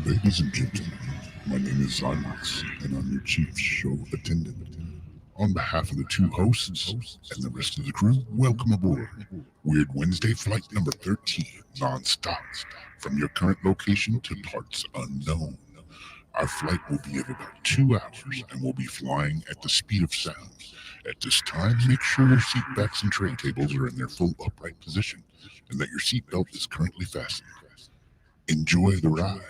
Ladies and gentlemen, my name is Zymax, and I'm your chief show attendant. On behalf of the two hosts and the rest of the crew, welcome aboard Weird Wednesday Flight number 13, non-stop, from your current location to parts unknown. Our flight will be of about 2 hours, and we'll be flying at the speed of sound. At this time, make sure your seat backs and tray tables are in their full upright position, and that your seatbelt is currently fastened. Enjoy the ride.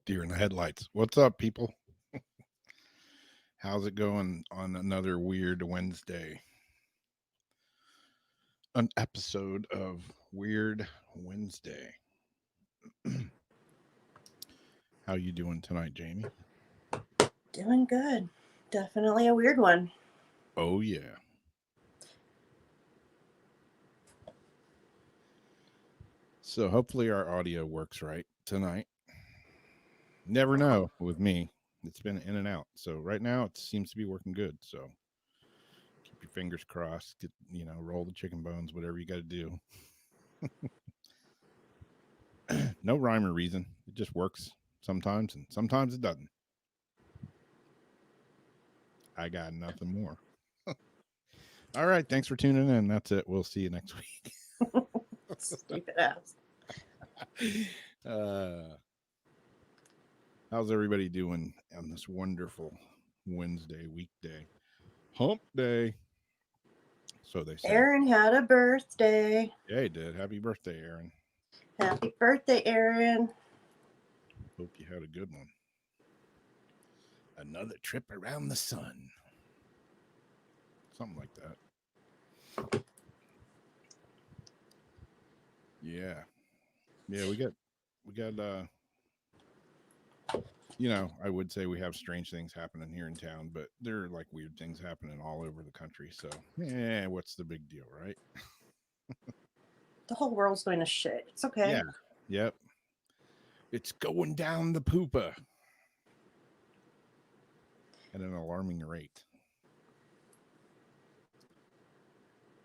Deer in the headlights. What's up, people? How's it going on another weird Wednesday? An episode of Weird Wednesday. How you doing tonight, Jamie? Doing good. Definitely a weird one. Oh yeah. So hopefully our audio works right tonight. Never know with me. It's been in and out. So right now it seems to be working good. So keep your fingers crossed. Get, roll the chicken bones, whatever you got to do. No rhyme or reason. It just works sometimes and sometimes it doesn't. I got nothing more. All right. Thanks for tuning in. That's it. We'll see you next week. Stupid ass. How's everybody doing on this wonderful Wednesday weekday? Hump day. So they say. Aaron had a birthday. Yeah, he did. Happy birthday, Aaron. Happy birthday, Aaron. Hope you had a good one. Another trip around the sun. Something like that. Yeah. Yeah, we got I would say we have strange things happening here in town, but there are like weird things happening all over the country. So, what's the big deal, right? The whole world's going to shit. It's okay. Yeah. Yep. It's going down the poopa at an alarming rate.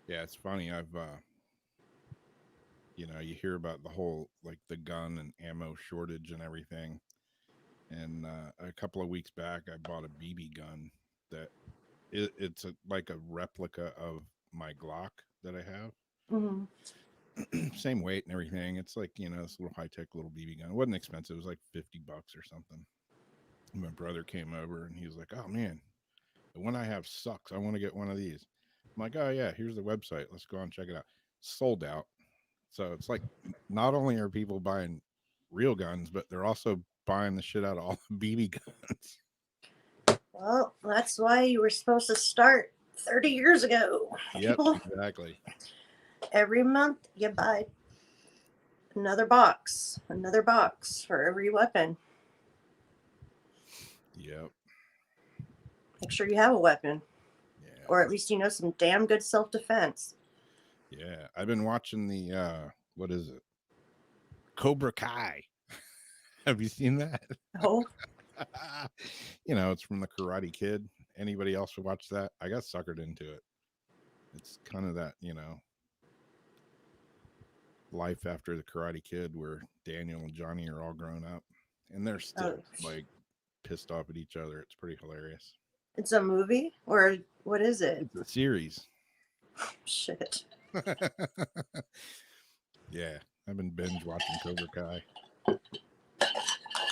Yeah, it's funny. I've you hear about the whole like the gun and ammo shortage and everything. And a couple of weeks back, I bought a BB gun that it's like a replica of my Glock that I have. Mm-hmm. Same weight and everything. It's like, this little high tech little BB gun. It wasn't expensive. It was like $50 or something. And my brother came over and he was like, "Oh man, the one I have sucks. I want to get one of these." I'm like, "Oh yeah, here's the website. Let's go and check it out." Sold out. So it's like not only are people buying real guns, but they're also buying the shit out of all the BB guns. Well, that's why you were supposed to start 30 years ago. Yep, People, exactly. every month you buy Another box for every weapon. Yep. Make sure you have a weapon, Yeah. or at least you know some damn good self-defense. Yeah. I've been watching the what is it? Cobra Kai. Have you seen that? Oh, You know, it's from the Karate Kid. Anybody else who watched that? I got suckered into it. It's kind of that, you know, life after the Karate Kid where Daniel and Johnny are all grown up and they're still like pissed off at each other. It's pretty hilarious. it's a movie, or what is it? It's a series. Shit. Yeah, I've been binge watching Cobra Kai.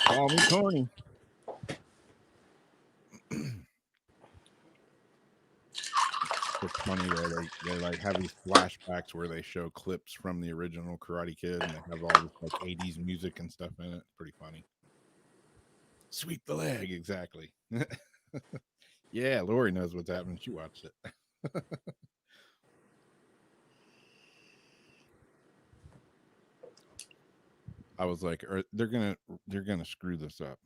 Call me corny. It's funny though, they like have these flashbacks where they show clips from the original Karate Kid and they have all this like 80s music and stuff in it. Pretty funny. Sweep the leg, exactly. Yeah, Lori knows what's happening. She watched it. I was like, they're gonna screw this up.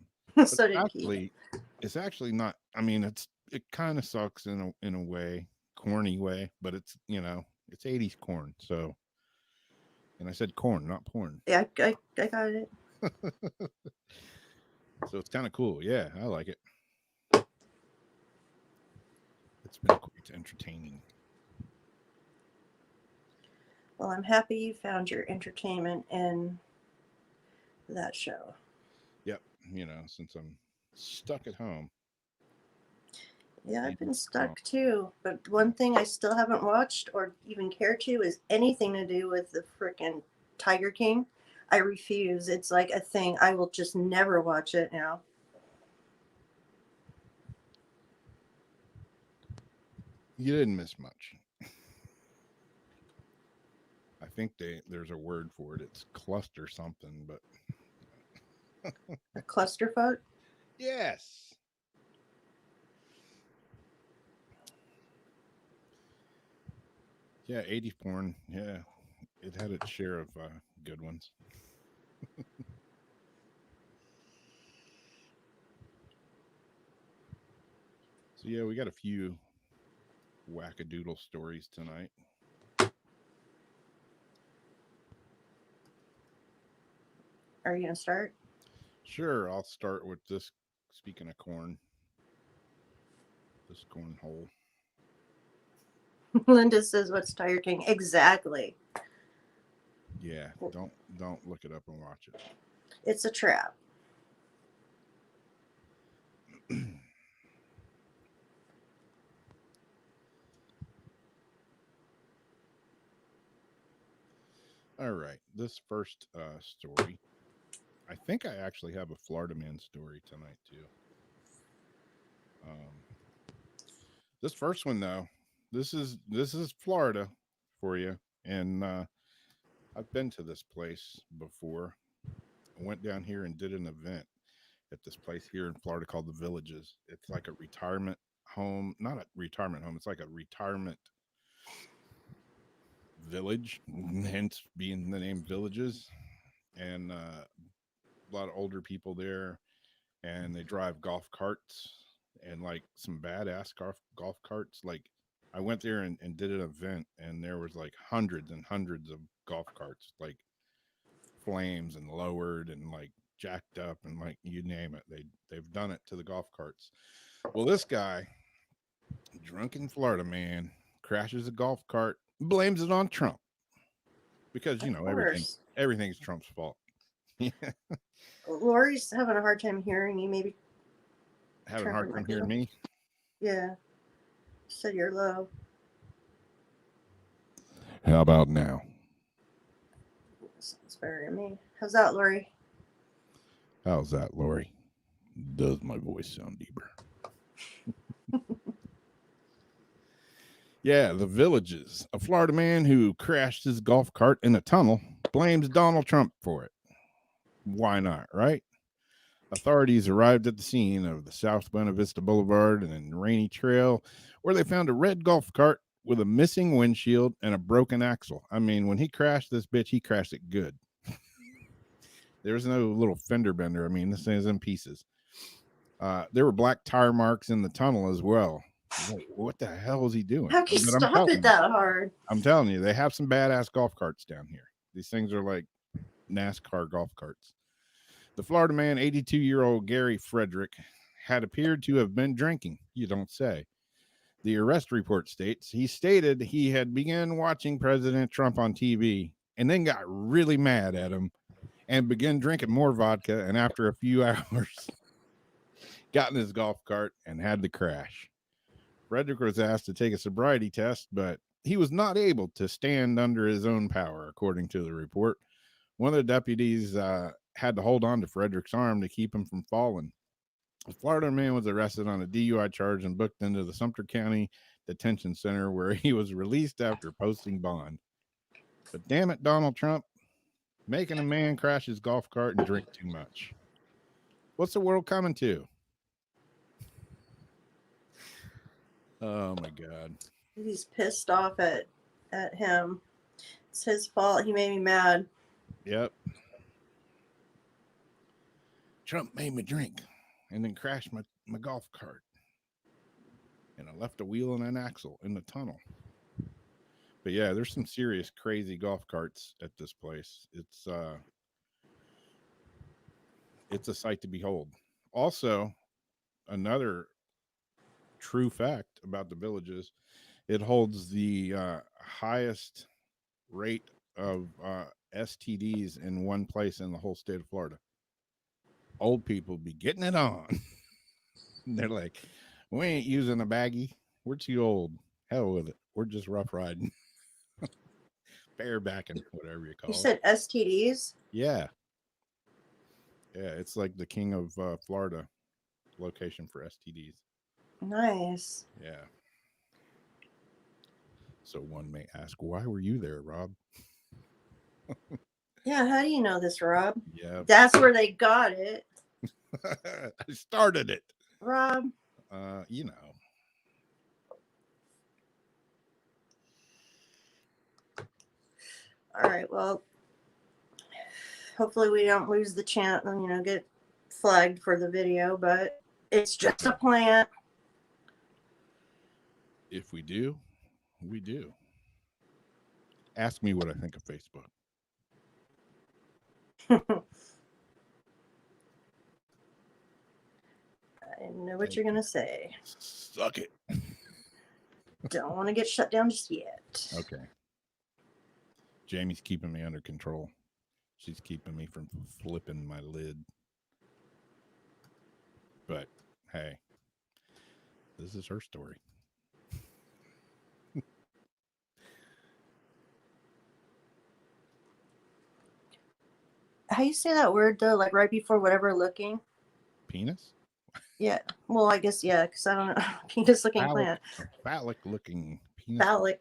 So did he. It's actually not. I mean, it kind of sucks in a way, corny way, but it's, you know, it's 80s corn. So, and I said corn, not porn. Yeah, I got it. So it's kind of cool. Yeah, I like it. It's been quite entertaining. Well, I'm happy you found your entertainment in that show. Yep. You know, since I'm stuck at home. Yeah, I've been stuck too. But one thing I still haven't watched or even care to is anything to do with the frickin' Tiger King. I refuse. It's like a thing. I will just never watch it now. You didn't miss much. I think there's a word for it. It's cluster something, but A clusterfuck? yes. Yeah, 80s porn. Yeah, it had its share of good ones. So yeah, we got a few wackadoodle stories tonight. Are you going to start? Sure, I'll start with this. Speaking of corn, this cornhole. Linda says, "What's Tiger King?" Exactly. Yeah, don't look it up and watch it. It's a trap. All right, this first story. I think I actually have a Florida man story tonight too. This first one though, this is Florida for you, and I've been to this place before. I went down here and did an event at this place here in Florida called the Villages. It's like a retirement home, not a retirement home. It's like a retirement village, hence being the name Villages. And a lot of older people there, and they drive golf carts and like some badass golf carts. Like I went there and did an event, and there was like hundreds and hundreds of golf carts, like flames and lowered and like jacked up and like you name it. They've done it to the golf carts. Well, this guy, drunken Florida man, crashes a golf cart, blames it on Trump because you know everything's Trump's fault. Yeah. Lori's having a hard time hearing you. Maybe Having a hard time hearing me. Yeah. Said you're low. How about now? Sounds better to me. How's that, Lori? How's that, Lori? Does my voice sound deeper? Yeah, the Villages. A Florida man who crashed his golf cart in a tunnel blames Donald Trump for it. Why not, right? Authorities arrived at the scene of the South Buena Vista Boulevard and Rainy Trail, where they found a red golf cart with a missing windshield and a broken axle. I mean, when he crashed this bitch, he crashed it good. There's no little fender bender. I mean, this thing is in pieces. There were black tire marks in the tunnel as well. Like, what the hell is he doing? How can you But I'm stop telling it you, that hard? I'm telling you, they have some badass golf carts down here. These things are like NASCAR golf carts. The Florida man, 82-year-old Gary Frederick, had appeared to have been drinking. You don't say. The arrest report states he stated he had begun watching President Trump on TV and then got really mad at him and began drinking more vodka. And after a few hours, got in his golf cart and had to crash. Frederick was asked to take a sobriety test, but he was not able to stand under his own power, according to the report. One of the deputies had to hold on to Frederick's arm to keep him from falling. The Florida man was arrested on a DUI charge and booked into the Sumter County Detention Center, where he was released after posting bond. But damn it, Donald Trump, making a man crash his golf cart and drink too much. What's the world coming to? Oh my God. He's pissed off at him. It's his fault. He made me mad. Yep. Trump made me drink and then crashed my golf cart. And I left a wheel and an axle in the tunnel. But yeah, there's some serious crazy golf carts at this place. It's a sight to behold. Also, another true fact about the Villages, it holds the highest rate of STDs in one place in the whole state of Florida. Old people be getting it on. They're like, we ain't using a baggie. We're too old. Hell with it. We're just rough riding. Barebacking, whatever you call it. You said STDs? Yeah. Yeah, it's like the king of Florida location for STDs. Nice. Yeah. So one may ask, why were you there, Rob? Yeah, how do you know this, Rob? Yeah. That's where they got it. I started it. Rob. You know. All right, well, hopefully we don't lose the chance, get flagged for the video, but it's just a plant. If we do, we do. Ask me what I think of Facebook. I know what you're going to say. Suck it. Don't want to get shut down just yet. Okay. Jamie's keeping me under control. She's keeping me from flipping my lid. But, hey, this is her story. How you say that word, though? Like right before whatever looking? Penis? Yeah. Well, I guess, yeah, because I don't know. Penis looking plant. Phallic looking penis. Phallic.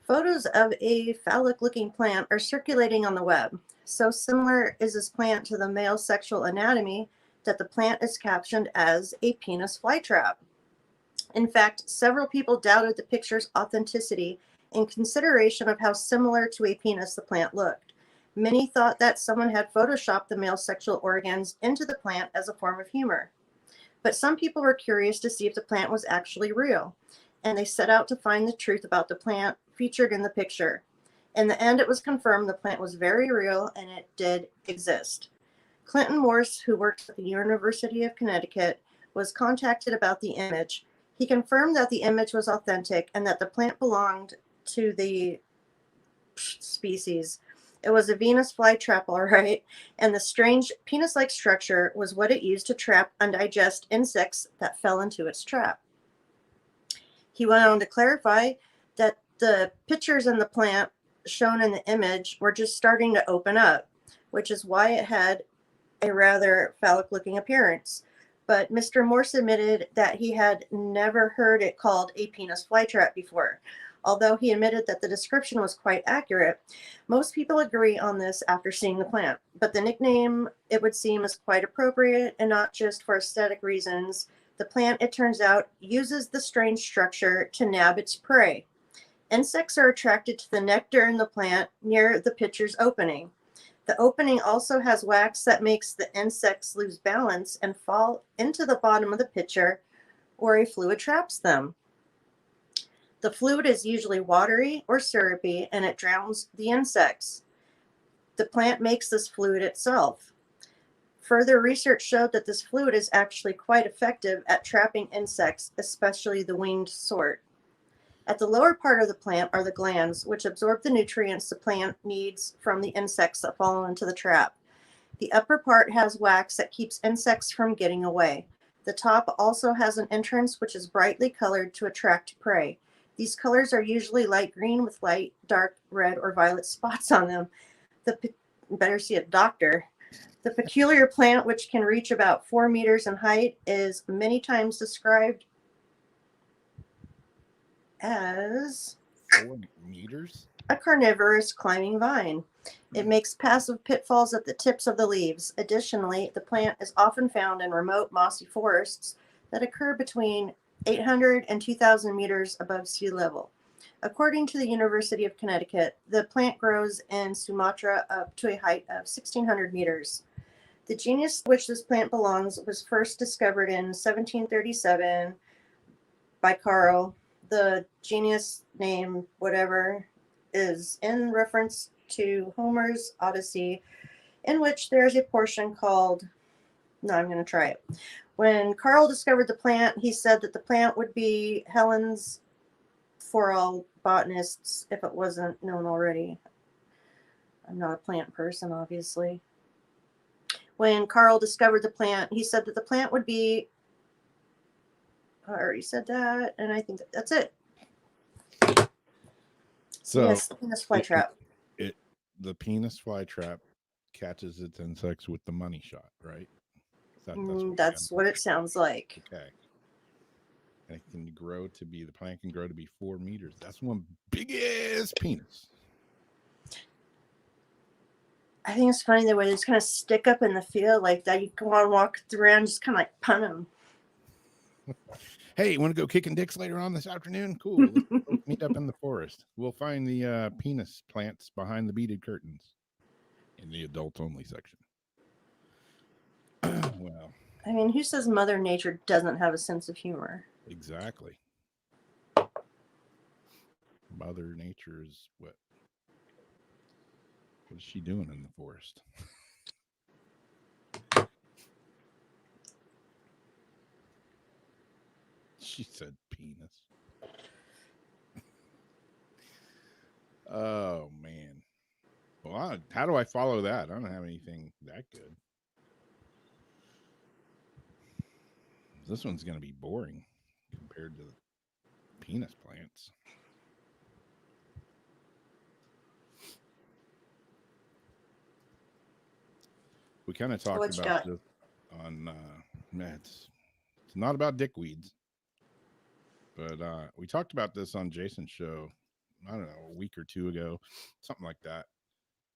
Photos of a phallic looking plant are circulating on the web. So similar is this plant to the male sexual anatomy that the plant is captioned as a penis flytrap. In fact, several people doubted the picture's authenticity in consideration of how similar to a penis the plant looked. Many thought that someone had photoshopped the male sexual organs into the plant as a form of humor. But some people were curious to see if the plant was actually real, and they set out to find the truth about the plant featured in the picture. In the end, it was confirmed the plant was very real and it did exist. Clinton Morse, who works at the University of Connecticut, was contacted about the image. He confirmed that the image was authentic and that the plant belonged to the species. It was a Venus flytrap, all right, and the strange penis-like structure was what it used to trap and digest insects that fell into its trap. He went on to clarify that the pictures in the plant shown in the image were just starting to open up, which is why it had a rather phallic-looking appearance. But Mr. Morse admitted that he had never heard it called a penis flytrap before. Although he admitted that the description was quite accurate, most people agree on this after seeing the plant. But the nickname, it would seem, is quite appropriate and not just for aesthetic reasons. The plant, it turns out, uses the strange structure to nab its prey. Insects are attracted to the nectar in the plant near the pitcher's opening. The opening also has wax that makes the insects lose balance and fall into the bottom of the pitcher, or a fluid traps them. The fluid is usually watery or syrupy, and it drowns the insects. The plant makes this fluid itself. Further research showed that this fluid is actually quite effective at trapping insects, especially the winged sort. At the lower part of the plant are the glands, which absorb the nutrients the plant needs from the insects that fall into the trap. The upper part has wax that keeps insects from getting away. The top also has an entrance which is brightly colored to attract prey. These colors are usually light green with light, dark red, or violet spots on them. Better see a doctor. The peculiar plant, which can reach about 4 meters in height, is many times described as 4 meters? a carnivorous climbing vine. It makes passive pitfalls at the tips of the leaves. Additionally, the plant is often found in remote mossy forests that occur between 800 and 2,000 meters above sea level. According to the University of Connecticut, the plant grows in Sumatra up to a height of 1,600 meters. The genus to which this plant belongs was first discovered in 1737 by Carl. The genus name, whatever, is in reference to Homer's Odyssey, in which there is a portion called, no, I'm going to try it. When Carl discovered the plant, he said that the plant would be Helen's for all botanists if it wasn't known already. I'm not a plant person, obviously. When Carl discovered the plant, he said that the plant would be, I already said that, and I think that's it. So Yes, penis flytrap. The penis flytrap catches its insects with the money shot, right? That's what it sounds like. Okay. And the plant can grow to be 4 meters. That's one big ass penis. I think it's funny the way they just kind of stick up in the field like that. You go on walk around, just kind of like punt them. Hey, you want to go kicking dicks later on this afternoon? Cool. Let's meet up in the forest. We'll find the penis plants behind the beaded curtains in the adult only section. Well, I mean, who says Mother Nature doesn't have a sense of humor? exactly. Mother Nature is what is she doing in the forest? She said penis. Oh man. Well, how do I follow that? I don't have anything that good. This one's going to be boring compared to the penis plants. We kind of talked about this on it's not about dickweeds, but we talked about this on Jason's show, I don't know, a week or two ago, something like that.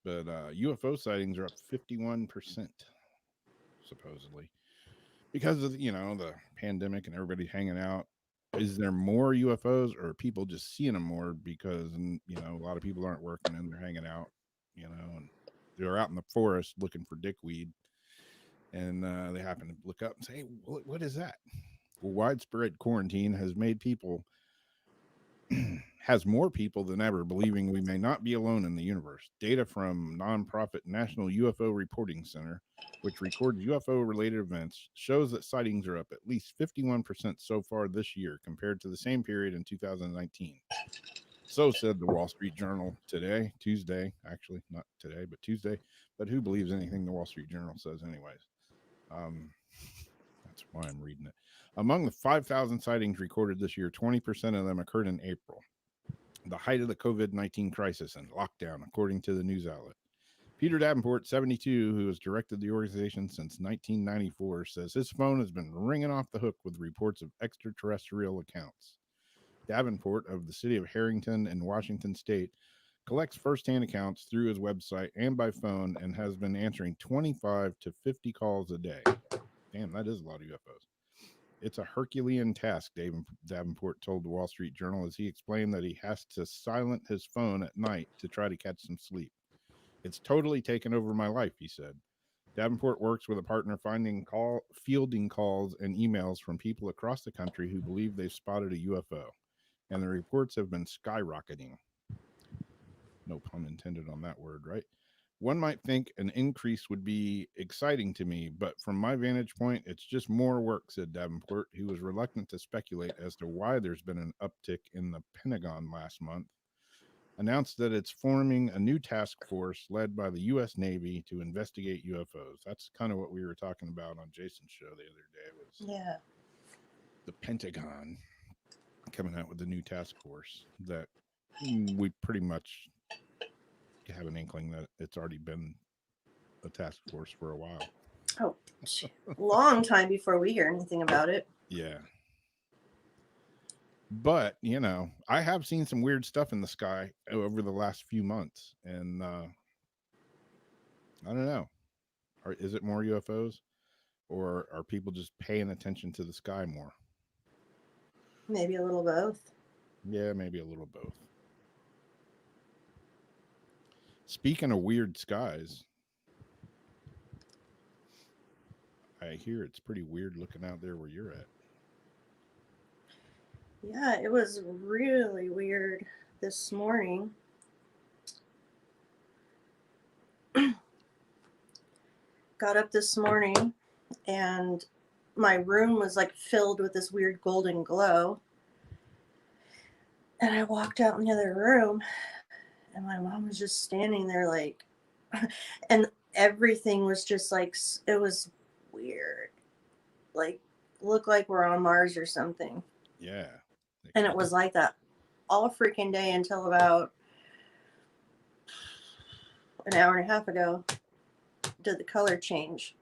But UFO sightings are up 51%, supposedly, because of the pandemic and everybody hanging out. Is there more UFOs, or are people just seeing them more because a lot of people aren't working and they're hanging out, and they're out in the forest looking for dickweed, and they happen to look up and say, hey, what is that? Well, widespread quarantine has made people has more people than ever believing we may not be alone in the universe. Data from nonprofit National UFO Reporting Center, which records UFO related events, shows that sightings are up at least 51% so far this year compared to the same period in 2019. So said the Wall Street Journal Tuesday, actually not today, but Tuesday. But who believes anything the Wall Street Journal says anyways? That's why I'm reading it. Among the 5,000 sightings recorded this year, 20% of them occurred in April, the height of the COVID-19 crisis and lockdown, according to the news outlet. Peter Davenport, 72, who has directed the organization since 1994, says his phone has been ringing off the hook with reports of extraterrestrial accounts. Davenport of the city of Harrington in Washington State collects firsthand accounts through his website and by phone and has been answering 25 to 50 calls a day. Damn, that is a lot of UFOs. It's a Herculean task, Davenport told the Wall Street Journal as he explained that he has to silence his phone at night to try to catch some sleep. It's totally taken over my life, he said. Davenport works with a partner fielding calls and emails from people across the country who believe they've spotted a UFO, and the reports have been skyrocketing. No pun intended on that word, right? One might think an increase would be exciting to me, but from my vantage point, it's just more work, said Davenport, who was reluctant to speculate as to why there's been an uptick in the Pentagon last month. Announced that it's forming a new task force led by the U.S. Navy to investigate UFOs. That's kind of what we were talking about on Jason's show the other day. Was the Pentagon coming out with a new task force that we pretty much have an inkling that it's already been a task force for a while. Oh, long time before we hear anything about it. Yeah. But, I have seen some weird stuff in the sky over the last few months. And I don't know. Is it more UFOs? Or are people just paying attention to the sky more? Maybe a little both. Yeah, maybe a little both. Speaking of weird skies, I hear it's pretty weird looking out there where you're at. Yeah, it was really weird this morning. Got up this morning and my room was like filled with this weird golden glow. And I walked out in the other room and my mom was just standing there like, and everything was just like, it was weird. Like, looked like we're on Mars or something. Yeah. And it was like that all freaking day until about an hour and a half ago did the color change.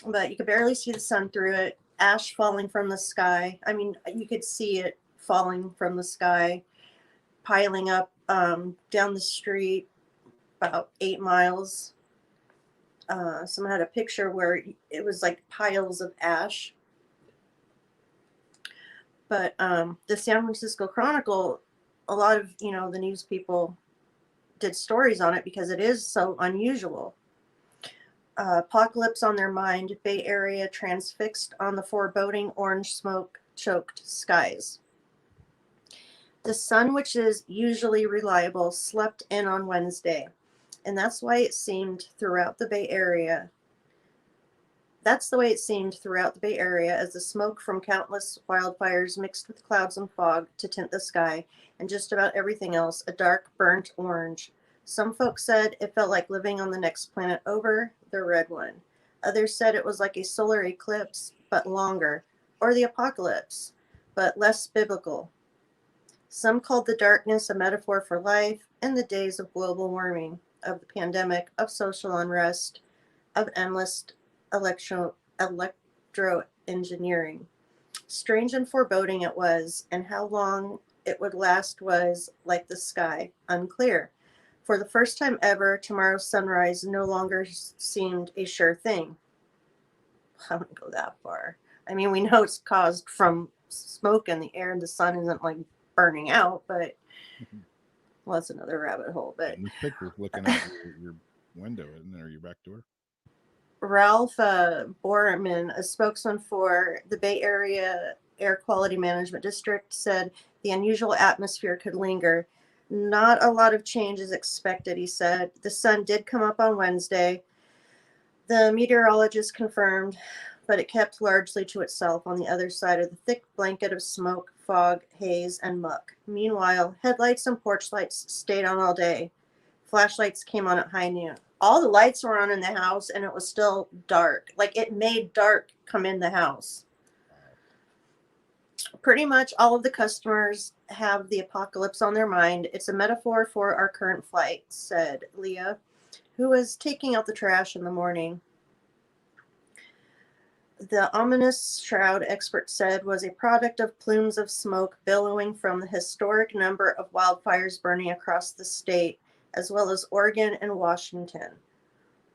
But you could barely see the sun through it. Ash falling from the sky. I mean, you could see it falling from the sky, piling up down the street about 8 miles. Someone had a picture where it was like piles of ash. But the San Francisco Chronicle, a lot of, the news people did stories on it because it is so unusual. Apocalypse on their mind, Bay Area transfixed on the foreboding orange smoke-choked skies. The sun, which is usually reliable, slept in on Wednesday, and that's why it seemed throughout the Bay Area. That's the way it seemed throughout the Bay Area as the smoke from countless wildfires mixed with clouds and fog to tint the sky, and just about everything else a dark, burnt orange. Some folks said it felt like living on the next planet over, the red one. Others said it was like a solar eclipse, but longer, or the apocalypse, but less biblical. Some called the darkness a metaphor for life and the days of global warming, of the pandemic, of social unrest, of endless electro engineering. Strange and foreboding it was, and how long it would last was, like the sky, unclear. For the first time ever, tomorrow's sunrise no longer seemed a sure thing. I wouldn't go that far. I mean, we know it's caused from smoke in the air and the sun isn't like burning out, but well, that's another rabbit hole. But this picture's looking out your window, isn't it, or your back door? Ralph Borman, a spokesman for the Bay Area Air Quality Management District, said the unusual atmosphere could linger. Not a lot of change is expected, he said. The sun did come up on Wednesday. The meteorologist confirmed, but it kept largely to itself on the other side of the thick blanket of smoke, fog, haze, and muck. Meanwhile, headlights and porch lights stayed on all day. Flashlights came on at high noon. All the lights were on in the house, and it was still dark. Like, it made dark come in the house. Pretty much all of the customers have the apocalypse on their mind. It's a metaphor for our current flight, said Leah, who was taking out the trash in the morning. The ominous shroud, expert said, was a product of plumes of smoke billowing from the historic number of wildfires burning across the state, as well as Oregon and Washington.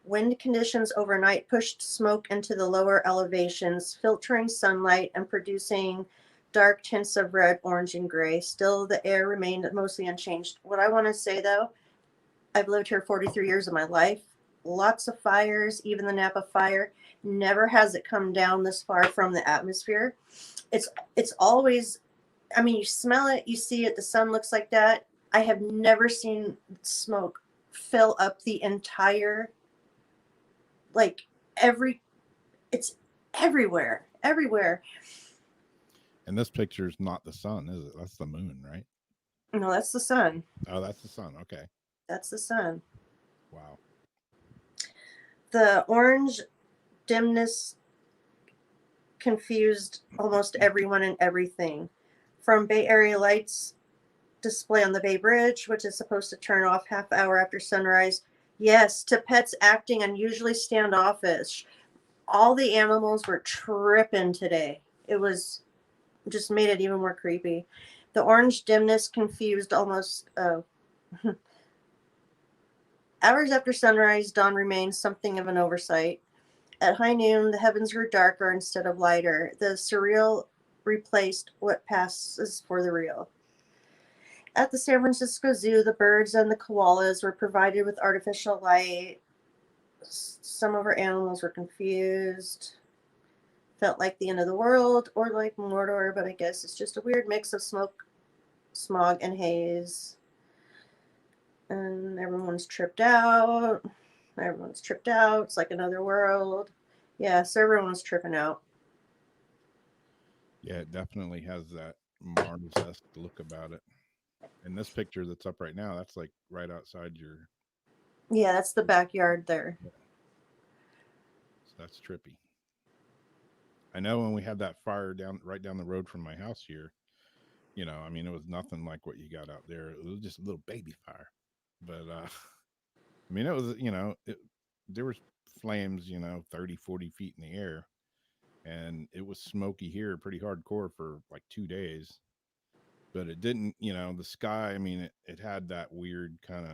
Wind conditions overnight pushed smoke into the lower elevations, filtering sunlight and producing dark tints of red, orange, and gray. Still, the air remained mostly unchanged. What I want to say, though, I've lived here 43 years of my life. Lots of fires, even the Napa fire. Never has it come down this far from the atmosphere. It's always, I mean, you smell it, you see it, the sun looks like that. I have never seen smoke fill up the entire, like it's everywhere. And this picture is not the sun, is it? That's the moon, right? No, that's the sun. Oh, that's the sun. Okay. That's the sun. Wow. The orange dimness confused almost everyone and everything. From Bay Area lights display on the Bay Bridge, which is supposed to turn off half hour after sunrise. Yes, to pets acting unusually standoffish. All the animals were tripping today. It was just made it even more creepy. The orange dimness confused almost hours after sunrise. Dawn remains something of an oversight. At high noon, the heavens grew darker instead of lighter. The surreal replaced what passes for the real. At the San Francisco Zoo, the birds and the koalas were provided with artificial light. Some of our animals were confused. Felt like the end of the world or like Mordor, but I guess it's just a weird mix of smoke, smog, and haze. And everyone's tripped out. It's like another world. Yeah, so everyone's tripping out. Yeah, it definitely has that Mars-esque look about it. And this picture that's up right now, that's like right outside your. Yeah, that's the backyard there. So that's trippy. I know when we had that fire right down the road from my house here, you know, I mean, it was nothing like what you got out there. It was just a little baby fire. But, I mean, it was, you know, there was flames, you know, 30, 40 feet in the air. And it was smoky here pretty hardcore for like 2 days. But it didn't, you know, the sky, I mean, it had that weird kind of,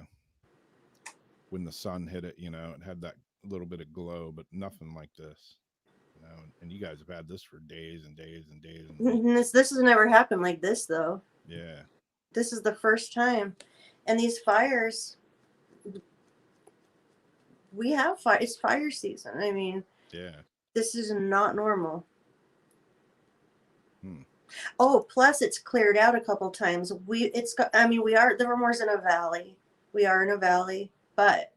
when the sun hit it, you know, it had that little bit of glow, but nothing like this. You know, and you guys have had this for days and days and days and days. This has never happened like this, though. Yeah. This is the first time. And these fires, we have fire. It's fire season. I mean, Yeah. this is not normal. Hmm. Oh, plus it's cleared out a couple times. We are Livermore's in a valley. We are in a valley, but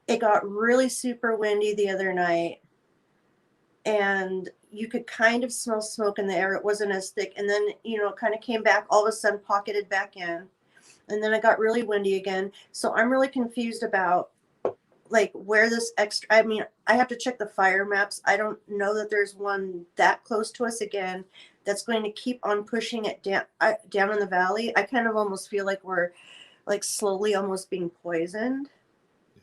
it got really super windy the other night, and you could kind of smell smoke in the air. It wasn't as thick, and then it kind of came back all of a sudden, pocketed back in, and then it got really windy again. So I'm really confused about like where this extra. I mean, I have to check the fire maps. I don't know that there's one that close to us again that's going to keep on pushing it down in the valley. I kind of almost feel like we're like slowly almost being poisoned.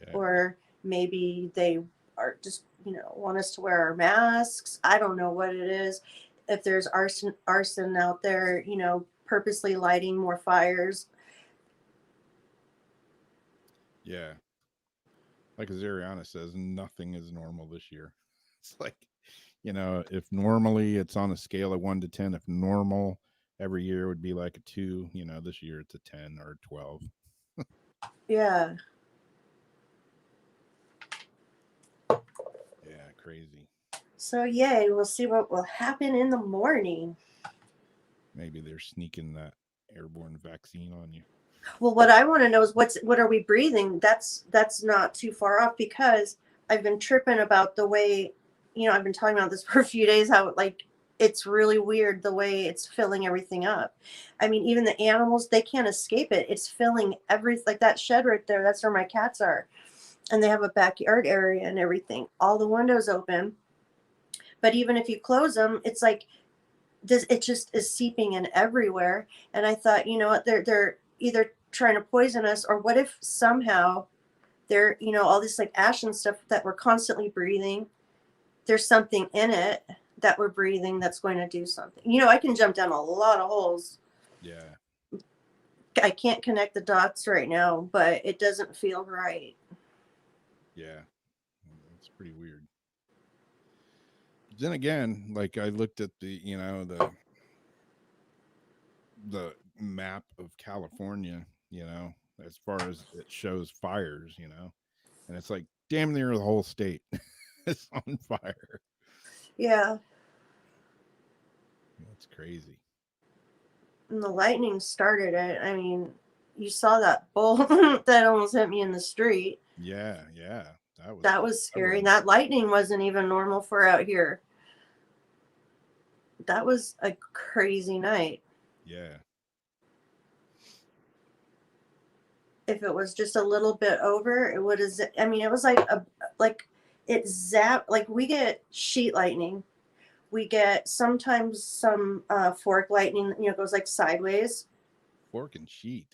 Yeah. Or maybe they are just want us to wear our masks. I don't know what it is. If there's arson out there, purposely lighting more fires. Yeah. Like Azariana says, nothing is normal this year. It's like, if normally it's on a scale of 1 to 10, if normal every year would be like a 2, this year it's a 10 or a 12. Yeah. Yeah, crazy. So yay, we'll see what will happen in the morning. Maybe they're sneaking that airborne vaccine on you. Well, what I want to know is what are we breathing? That's not too far off, because I've been tripping about the way, I've been talking about this for a few days, how like it's really weird the way it's filling everything up. I mean, even the animals, they can't escape it. It's filling everything. Like that shed right there, that's where my cats are. And they have a backyard area and everything. All the windows open. But even if you close them, it's like this, it just is seeping in everywhere. And I thought, you know what, they're either trying to poison us, or what if somehow they're, all this like ash and stuff that we're constantly breathing, there's something in it that we're breathing that's going to do something. I can jump down a lot of holes. Yeah. I can't connect the dots right now, but it doesn't feel right. Yeah. It's pretty weird. Then again, like I looked at the map of California, as far as it shows fires, you know, and it's like damn near the whole state is on fire. Yeah. That's crazy. And the lightning started it. I mean, you saw that bolt that almost hit me in the street. Yeah, That was scary. everyone. That lightning wasn't even normal for out here. That was a crazy night. Yeah, If it was just a little bit over, it would have. I mean, it was like it zapped. Like we get sheet lightning. We get sometimes some fork lightning. You know, goes like sideways. fork and sheet.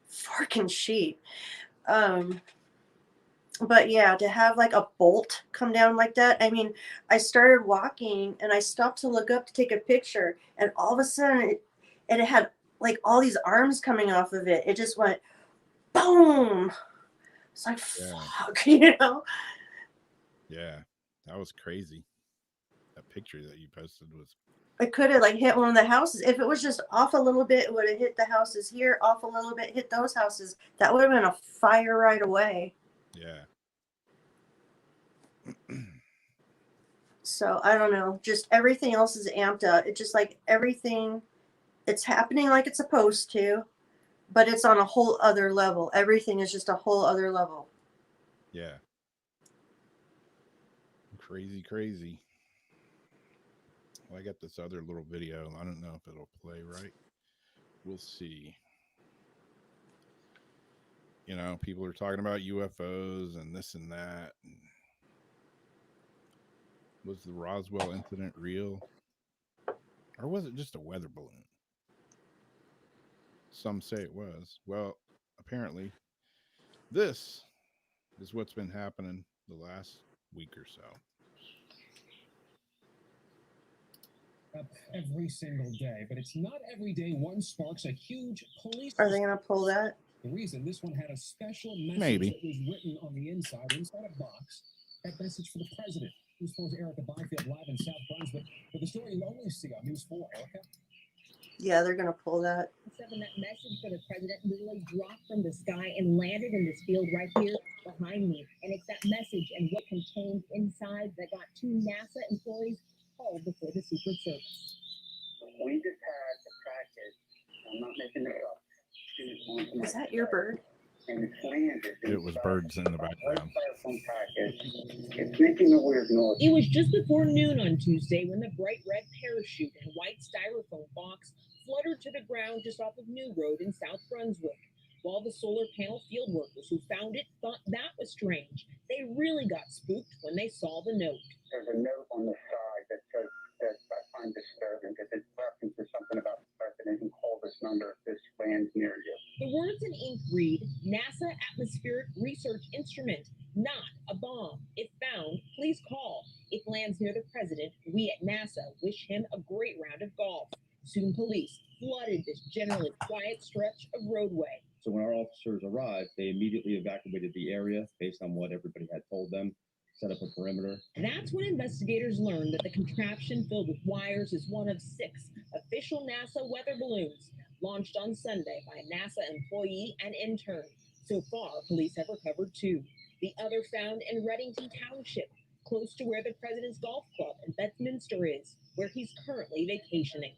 Fork and sheet. But yeah, to have like a bolt come down like that. I mean, I started walking and I stopped to look up to take a picture, and all of a sudden, it had like all these arms coming off of it. It just went boom. It's like Yeah. fuck, you know. Yeah, that was crazy. That picture that you posted was It could have like hit one of the houses. If it was just off a little bit, it would have hit the houses here. Off a little bit, hit those houses. That would have been a fire right away. yeah. So I don't know. Just everything else is amped up. It's just like everything, it's happening like it's supposed to, but it's on a whole other level. Everything is just a whole other level. Yeah. Crazy. Well, I got this other little video. I don't know if it'll play right. We'll see. You know, people are talking about UFOs and this and that. Was the Roswell incident real? Or was it just a weather balloon? Some say it was. Well, apparently, this is what's been happening the last week or so. Every single day, but it's not every day one sparks a huge police. Are they gonna pull that? The reason this one had a special message Maybe. that was written on the inside a box. That message for the president. News 4's Erica Byfield live in South Brunswick with the story you only see on News 4. Erica. Yeah, they're gonna pull that. That message for the president literally dropped from the sky and landed in this field right here behind me. And it's that message and what contained inside that got two NASA employees called before the Secret Service. We just had the practice. I'm not making this up. Is that your bird? And it's landed. It was birds in the background. It's making a weird noise. It was just before noon on Tuesday when the bright red parachute and white styrofoam box fluttered to the ground just off of New Road in South Brunswick. While the solar panel field workers who found it thought that was strange, they really got spooked when they saw the note. There's a note on the side that says that I find disturbing because it references something about the president and call this number if this lands near you. The words in ink read, NASA Atmospheric Research Instrument, not a bomb. If found, please call. If lands near the president, we at NASA wish him a great round of golf. Soon police flooded this generally quiet stretch of roadway. So when our officers arrived, they immediately evacuated the area based on what everybody had told them, set up a perimeter. That's when investigators learned that the contraption filled with wires is one of 6 official NASA weather balloons launched on Sunday by a NASA employee and intern. So far, police have recovered 2. The other found in Reddington Township, close to where the president's golf club in Bedminster is, where he's currently vacationing.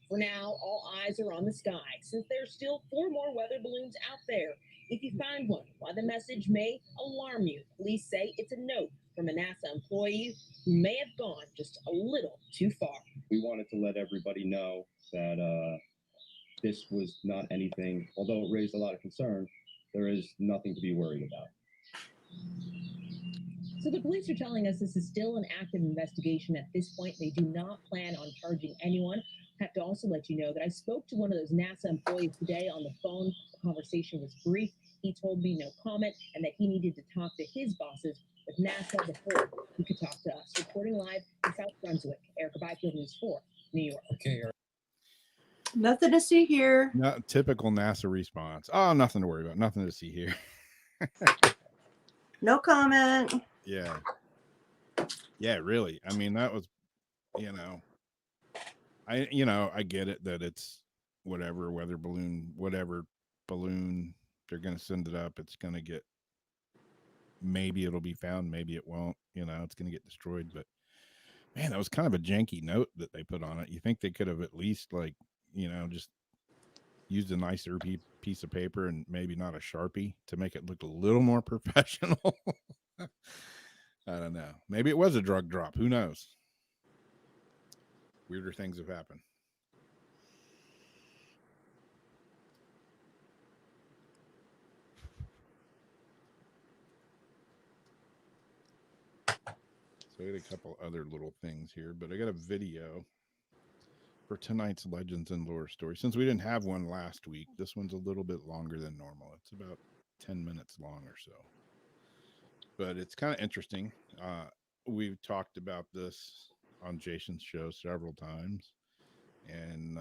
For now, all eyes are on the sky, since there's still 4 more weather balloons out there. If you find one, while the message may alarm you, police say it's a note from a NASA employee who may have gone just a little too far. We wanted to let everybody know that this was not anything, although it raised a lot of concern, there is nothing to be worried about. So the police are telling us this is still an active investigation at this point. They do not plan on charging anyone. I have to also let you know that I spoke to one of those NASA employees today on the phone. The conversation was brief. He told me no comment and that he needed to talk to his bosses with NASA before he could talk to us. Reporting live in South Brunswick, Erica Byfield, News 4, New York. Okay, Erica. Nothing to see here. No, typical NASA response. Oh, nothing to worry about. Nothing to see here. No comment. Yeah. Yeah, really. I mean, that was, I get it that it's whatever, weather balloon, whatever balloon. They're going to send it up. It's going to get, maybe it'll be found, maybe it won't. You know, it's going to get destroyed. But man, that was kind of a janky note that they put on it. You think they could have at least, like, you know, just used a nicer piece of paper and maybe not a Sharpie to make it look a little more professional. I don't know. Maybe it was a drug drop. Who knows? Weirder things have happened. So I got a couple other little things here, but I got a video for tonight's Legends and Lore story. Since we didn't have one last week, this one's a little bit longer than normal. It's about 10 minutes long or so. But it's kind of interesting. We've talked about this on Jason's show several times. And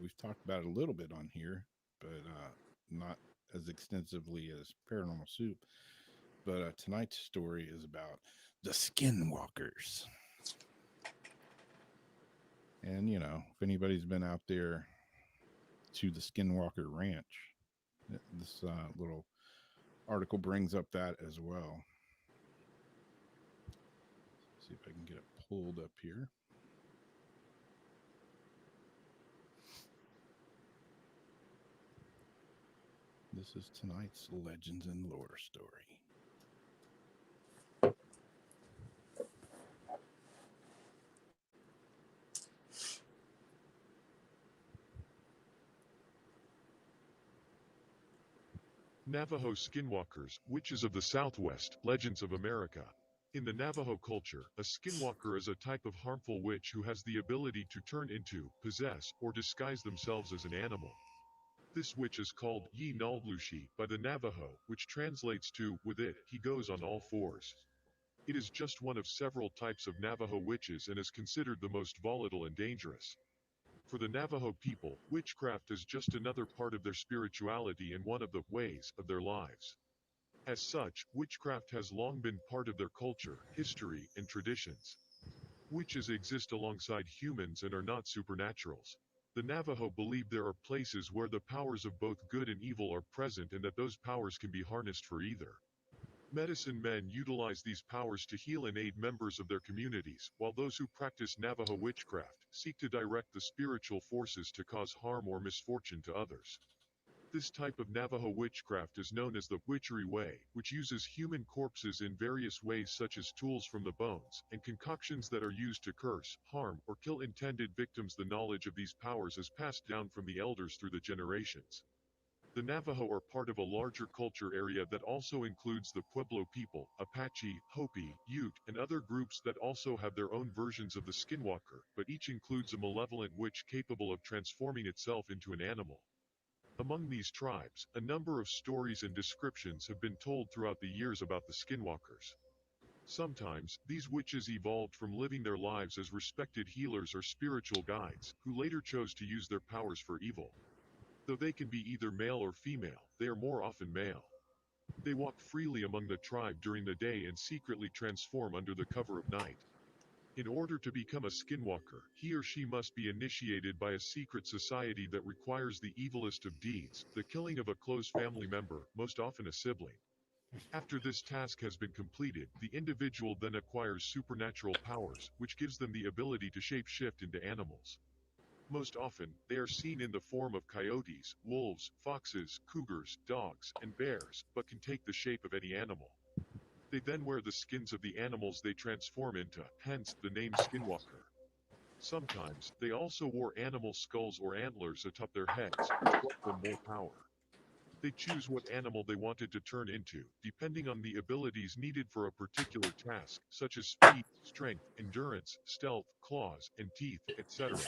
we've talked about it a little bit on here, but not as extensively as Paranormal Soup. But tonight's story is about the Skinwalkers. And, you know, if anybody's been out there to the Skinwalker Ranch, this little article brings up that as well. See if I can get it pulled up here. This is tonight's Legends and Lore story. Navajo Skinwalkers, Witches of the Southwest, Legends of America. In the Navajo culture, a skinwalker is a type of harmful witch who has the ability to turn into, possess, or disguise themselves as an animal. This witch is called Yi Nallushi by the Navajo, which translates to, with it, he goes on all fours. It is just one of several types of Navajo witches and is considered the most volatile and dangerous. For the Navajo people, witchcraft is just another part of their spirituality and one of the ways of their lives. As such, witchcraft has long been part of their culture, history, and traditions. Witches exist alongside humans and are not supernaturals. The Navajo believe there are places where the powers of both good and evil are present and that those powers can be harnessed for either. Medicine men utilize these powers to heal and aid members of their communities, while those who practice Navajo witchcraft seek to direct the spiritual forces to cause harm or misfortune to others. This type of Navajo witchcraft is known as the witchery way, which uses human corpses in various ways such as tools from the bones, and concoctions that are used to curse, harm, or kill intended victims. The knowledge of these powers is passed down from the elders through the generations. The Navajo are part of a larger culture area that also includes the Pueblo people, Apache, Hopi, Ute, and other groups that also have their own versions of the Skinwalker, but each includes a malevolent witch capable of transforming itself into an animal. Among these tribes, a number of stories and descriptions have been told throughout the years about the Skinwalkers. Sometimes, these witches evolved from living their lives as respected healers or spiritual guides, who later chose to use their powers for evil. Though they can be either male or female, they are more often male. They walk freely among the tribe during the day and secretly transform under the cover of night. In order to become a skinwalker, he or she must be initiated by a secret society that requires the evilest of deeds, the killing of a close family member, most often a sibling. After this task has been completed, the individual then acquires supernatural powers, which gives them the ability to shape-shift into animals. Most often, they are seen in the form of coyotes, wolves, foxes, cougars, dogs, and bears, but can take the shape of any animal. They then wear the skins of the animals they transform into, hence the name Skinwalker. Sometimes, they also wore animal skulls or antlers atop their heads, which brought them more power. They choose what animal they wanted to turn into, depending on the abilities needed for a particular task, such as speed, strength, endurance, stealth, claws, and teeth, etc.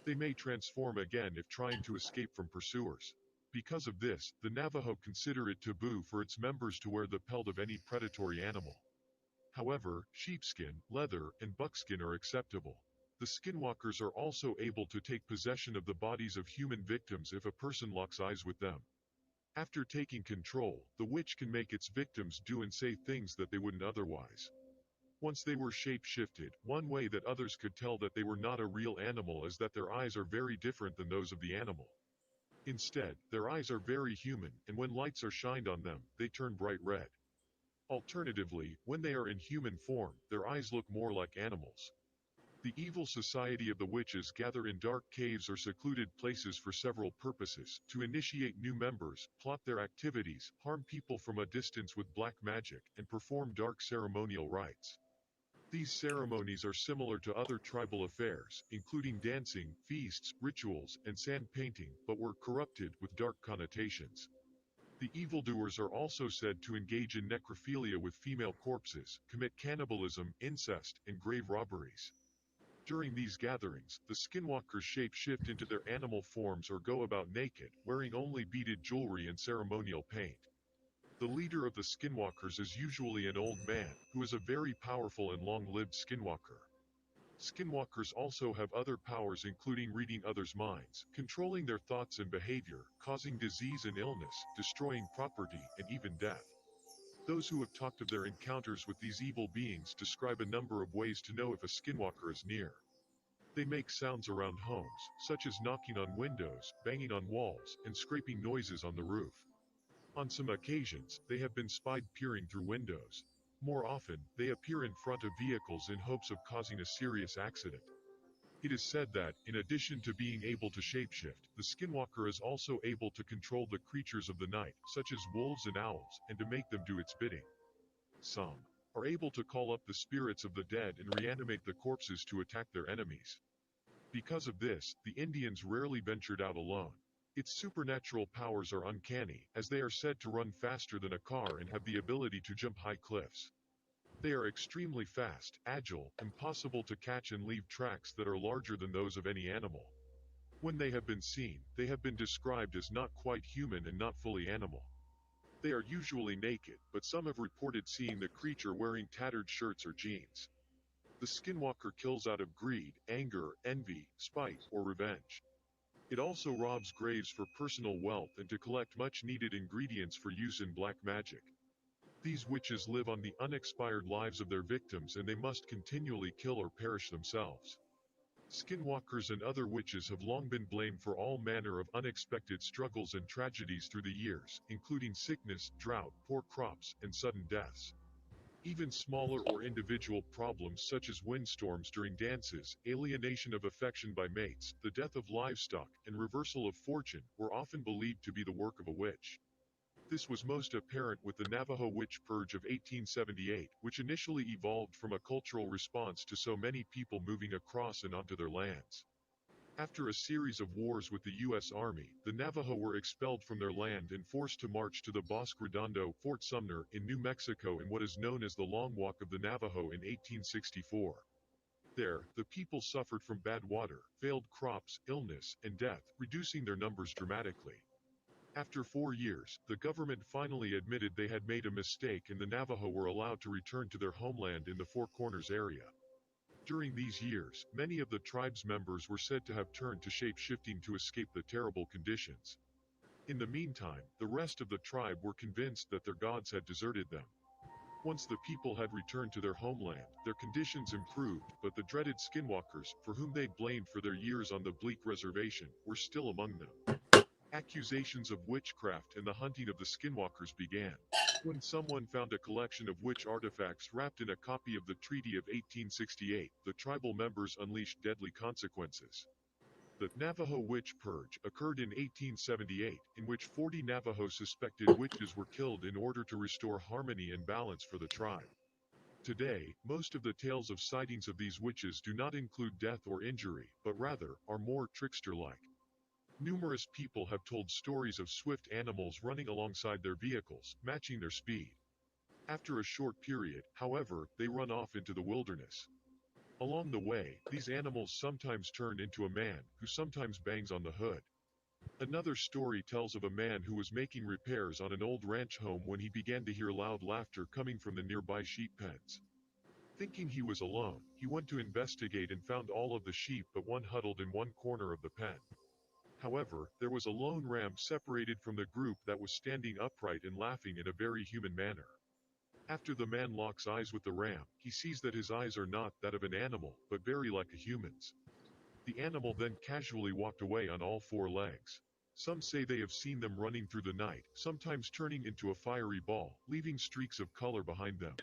They may transform again if trying to escape from pursuers. Because of this, the Navajo consider it taboo for its members to wear the pelt of any predatory animal. However, sheepskin, leather, and buckskin are acceptable. The skinwalkers are also able to take possession of the bodies of human victims if a person locks eyes with them. After taking control, the witch can make its victims do and say things that they wouldn't otherwise. Once they were shape-shifted, one way that others could tell that they were not a real animal is that their eyes are very different than those of the animal. Instead, their eyes are very human, and when lights are shined on them, they turn bright red. Alternatively, when they are in human form, their eyes look more like animals. The evil society of the witches gather in dark caves or secluded places for several purposes: to initiate new members, plot their activities, harm people from a distance with black magic, and perform dark ceremonial rites. These ceremonies are similar to other tribal affairs, including dancing, feasts, rituals, and sand painting, but were corrupted with dark connotations. The evildoers are also said to engage in necrophilia with female corpses, commit cannibalism, incest, and grave robberies. During these gatherings, the skinwalkers shape-shift into their animal forms or go about naked, wearing only beaded jewelry and ceremonial paint. The leader of the skinwalkers is usually an old man, who is a very powerful and long-lived skinwalker. Skinwalkers also have other powers, including reading others' minds, controlling their thoughts and behavior, causing disease and illness, destroying property, and even death. Those who have talked of their encounters with these evil beings describe a number of ways to know if a skinwalker is near. They make sounds around homes, such as knocking on windows, banging on walls, and scraping noises on the roof. On some occasions, they have been spied peering through windows. More often, they appear in front of vehicles in hopes of causing a serious accident. It is said that, in addition to being able to shapeshift, the skinwalker is also able to control the creatures of the night, such as wolves and owls, and to make them do its bidding. Some are able to call up the spirits of the dead and reanimate the corpses to attack their enemies. Because of this, the Indians rarely ventured out alone. Its supernatural powers are uncanny, as they are said to run faster than a car and have the ability to jump high cliffs. They are extremely fast, agile, impossible to catch, and leave tracks that are larger than those of any animal. When they have been seen, they have been described as not quite human and not fully animal. They are usually naked, but some have reported seeing the creature wearing tattered shirts or jeans. The skinwalker kills out of greed, anger, envy, spite, or revenge. It also robs graves for personal wealth and to collect much needed ingredients for use in black magic. These witches live on the unexpired lives of their victims, and they must continually kill or perish themselves. Skinwalkers and other witches have long been blamed for all manner of unexpected struggles and tragedies through the years, including sickness, drought, poor crops, and sudden deaths. Even smaller or individual problems such as windstorms during dances, alienation of affection by mates, the death of livestock, and reversal of fortune were often believed to be the work of a witch. This was most apparent with the Navajo Witch Purge of 1878, which initially evolved from a cultural response to so many people moving across and onto their lands. After a series of wars with the U.S. Army, the Navajo were expelled from their land and forced to march to the Bosque Redondo, Fort Sumner, in New Mexico in what is known as the Long Walk of the Navajo in 1864. There, the people suffered from bad water, failed crops, illness, and death, reducing their numbers dramatically. After 4 years, the government finally admitted they had made a mistake, and the Navajo were allowed to return to their homeland in the Four Corners area. During these years, many of the tribe's members were said to have turned to shape-shifting to escape the terrible conditions. In the meantime, the rest of the tribe were convinced that their gods had deserted them. Once the people had returned to their homeland, their conditions improved, but the dreaded skinwalkers, for whom they blamed for their years on the bleak reservation, were still among them. Accusations of witchcraft and the hunting of the skinwalkers began when someone found a collection of witch artifacts wrapped in a copy of the Treaty of 1868. The tribal members unleashed deadly consequences. The Navajo Witch Purge occurred in 1878, in which 40 Navajo suspected witches were killed in order to restore harmony and balance for the tribe. Today, most of the tales of sightings of these witches do not include death or injury, but rather are more trickster-like. Numerous people have told stories of swift animals running alongside their vehicles, matching their speed. After a short period, however, they run off into the wilderness. Along the way, these animals sometimes turn into a man, who sometimes bangs on the hood. Another story tells of a man who was making repairs on an old ranch home when he began to hear loud laughter coming from the nearby sheep pens. Thinking he was alone, he went to investigate and found all of the sheep but one huddled in one corner of the pen. However, there was a lone ram separated from the group that was standing upright and laughing in a very human manner. After the man locks eyes with the ram, he sees that his eyes are not that of an animal, but very like a human's. The animal then casually walked away on all 4 legs. Some say they have seen them running through the night, sometimes turning into a fiery ball, leaving streaks of color behind them.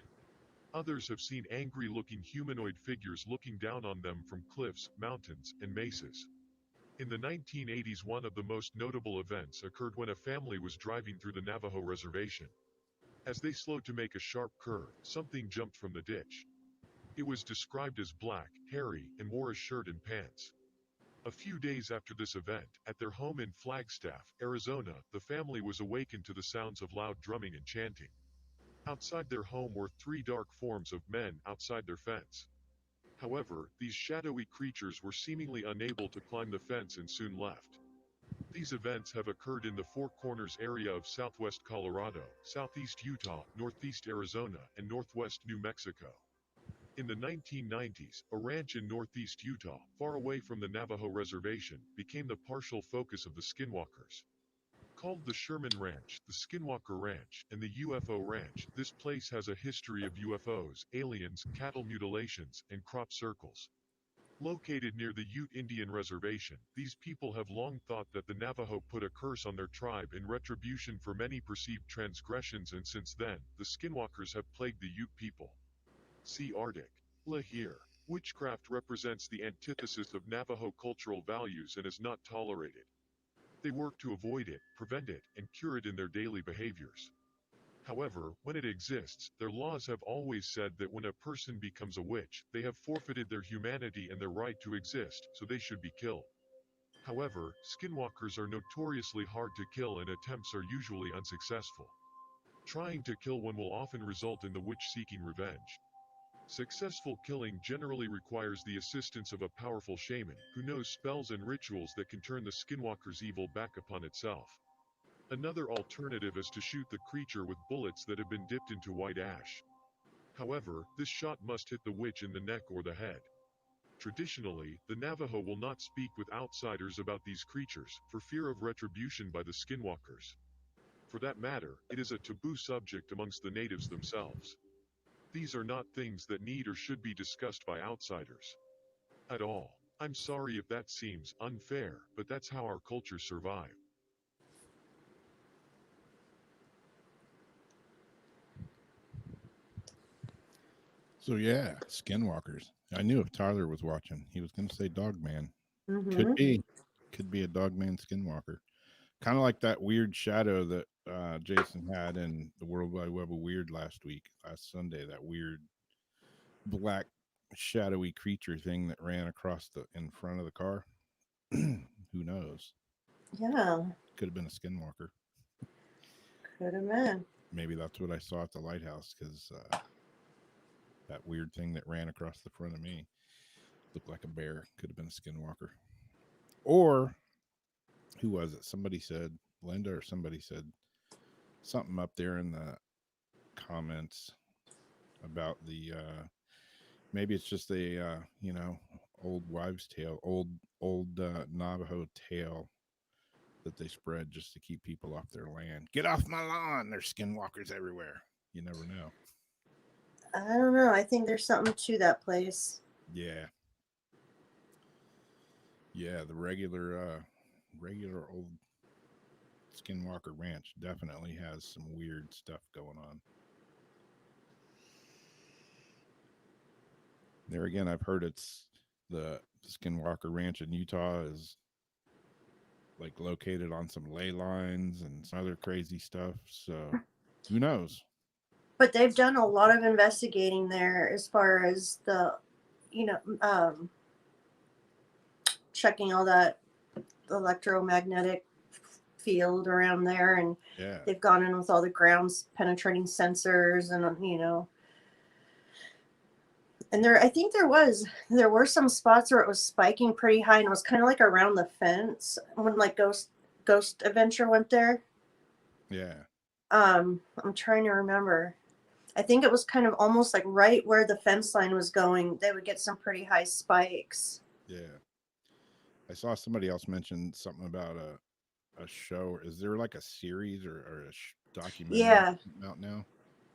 Others have seen angry-looking humanoid figures looking down on them from cliffs, mountains, and mesas. In the 1980s, one of the most notable events occurred when a family was driving through the Navajo reservation. As they slowed to make a sharp curve, something jumped from the ditch. It was described as black, hairy, and wore a shirt and pants. A few days after this event, at their home in Flagstaff, Arizona, the family was awakened to the sounds of loud drumming and chanting. Outside their home were 3 dark forms of men outside their fence. However, these shadowy creatures were seemingly unable to climb the fence and soon left. These events have occurred in the Four Corners area of southwest Colorado, southeast Utah, northeast Arizona, and northwest New Mexico. In the 1990s, a ranch in northeast Utah, far away from the Navajo reservation, became the partial focus of the Skinwalkers. Called the Sherman Ranch, the Skinwalker Ranch, and the UFO Ranch, this place has a history of UFOs, aliens, cattle mutilations, and crop circles. Located near the Ute Indian Reservation, these people have long thought that the Navajo put a curse on their tribe in retribution for many perceived transgressions, and since then, the Skinwalkers have plagued the Ute people. See Arctic. La here. Witchcraft represents the antithesis of Navajo cultural values and is not tolerated. They work to avoid it, prevent it, and cure it in their daily behaviors. However, when it exists, their laws have always said that when a person becomes a witch, they have forfeited their humanity and their right to exist, so they should be killed. However, skinwalkers are notoriously hard to kill and attempts are usually unsuccessful. Trying to kill one will often result in the witch seeking revenge. Successful killing generally requires the assistance of a powerful shaman, who knows spells and rituals that can turn the skinwalker's evil back upon itself. Another alternative is to shoot the creature with bullets that have been dipped into white ash. However, this shot must hit the witch in the neck or the head. Traditionally, the Navajo will not speak with outsiders about these creatures, for fear of retribution by the skinwalkers. For that matter, it is a taboo subject amongst the natives themselves. These are not things that need or should be discussed by outsiders. At all. I'm sorry if that seems unfair, but that's how our cultures survive. So yeah, Skinwalkers. I knew if Tyler was watching, he was going to say Dogman. Mm-hmm. Could be a Dogman Skinwalker. Kind of like that weird shadow that Jason had in the World Wide Web of Weird last Sunday. That weird black shadowy creature thing that ran across in front of the car. Who knows? Yeah, Could have been a Skinwalker. could have been. Maybe that's what I saw at the lighthouse, because that weird thing that ran across the front of me looked like a bear. Could have been a Skinwalker. Or who was it? Somebody said, Linda or somebody said something up there in the comments about the maybe it's just a old wives' tale, old Navajo tale that they spread just to keep people off their land. Get off my lawn! There's skinwalkers everywhere. You never know. I don't know. I think there's something to that place. Yeah. Yeah, the regular old Skinwalker Ranch definitely has some weird stuff going on. There again, I've heard it's the Skinwalker Ranch in Utah is like located on some ley lines and some other crazy stuff. So who knows? But they've done a lot of investigating there as far as the, checking all that electromagnetic field around there, and Yeah. they've gone in with all the ground penetrating sensors, and and I think there were some spots where it was spiking pretty high, and it was kind of like around the fence when like Ghost Adventure went there. Yeah. I'm trying to remember. I think it was kind of almost like right where the fence line was going. They would get some pretty high spikes. Yeah. I saw somebody else mention something about a show. Is there like a series or a documentary out now?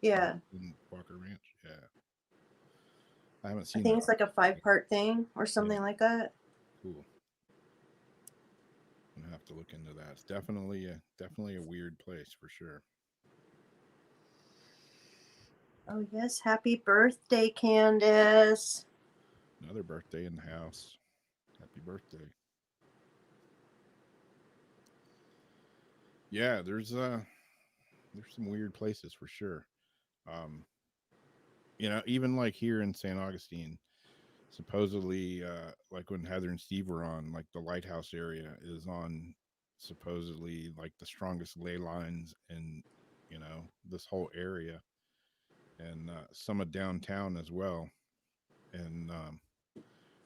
Yeah. In Walker Ranch? Yeah. I haven't seen I think that. it's like a 5-part thing or something like that. Cool. I'm gonna have to look into that. It's definitely a weird place for sure. Oh yes, happy birthday, Candace. Another birthday in the house. Happy birthday. Yeah, there's some weird places for sure. Um, even like here in St. Augustine, supposedly, like when Heather and Steve were on, like the lighthouse area is on supposedly like the strongest ley lines in, this whole area, and some of downtown as well. And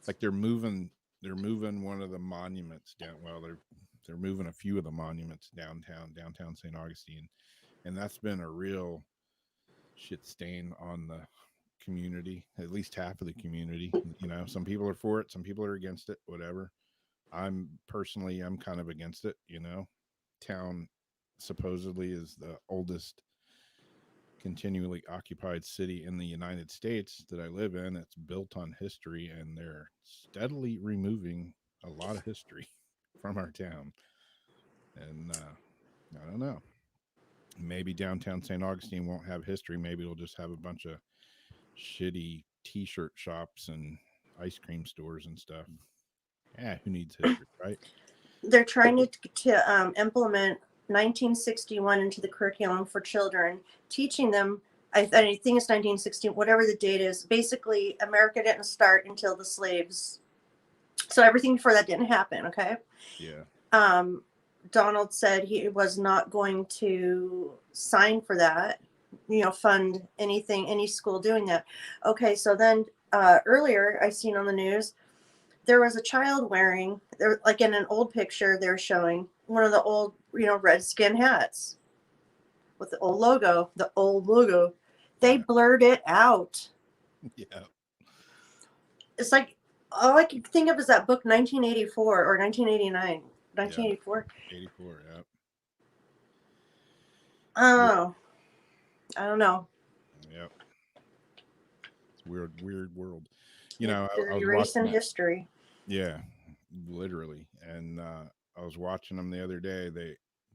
like they're moving one of the monuments down. Well, they're moving a few of the monuments downtown St. Augustine, and that's been a real shit stain on the community, at least half of the community. Some people are for it, some people are against it, whatever. I'm kind of against it. Town supposedly is the oldest continually occupied city in the United States that I live in. It's built on history, and they're steadily removing a lot of history from our town. And I don't know, maybe downtown St. Augustine won't have history. Maybe it'll just have a bunch of shitty t-shirt shops and ice cream stores and stuff. Yeah, who needs history, right? They're trying to implement 1961 into the curriculum for children, teaching them. I think it's 1960, whatever the date is. Basically, America didn't start until the slaves, so everything before that didn't happen. Okay. Yeah. Donald said he was not going to sign for that, fund anything, any school doing that. Okay, so then earlier I seen on the news, there was a child wearing, like in an old picture, they're showing one of the old, Redskin hats with the old logo. They blurred it out. Yeah. It's like, all I can think of is that book 1984 or 1989. 1984. 84, yeah. Oh, I don't know. Yep. It's weird world. They're I was erasing watching history. Yeah, literally. And I was watching them the other day.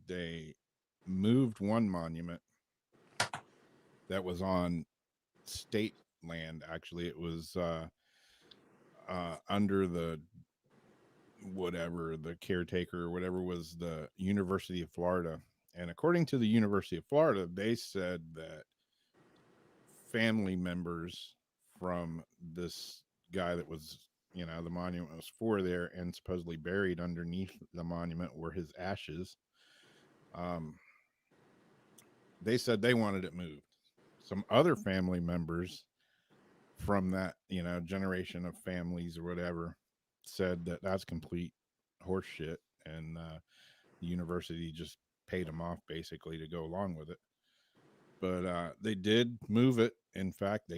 They moved one monument that was on state land. Actually, it was under the caretaker or whatever was the University of Florida. And according to the University of Florida, they said that family members from this guy that was, the monument was for there and supposedly buried underneath the monument were his ashes. They said they wanted it moved. Some other family members from that, generation of families or whatever said that that's complete horse shit, and the university just paid them off basically to go along with it. But they did move it. In fact,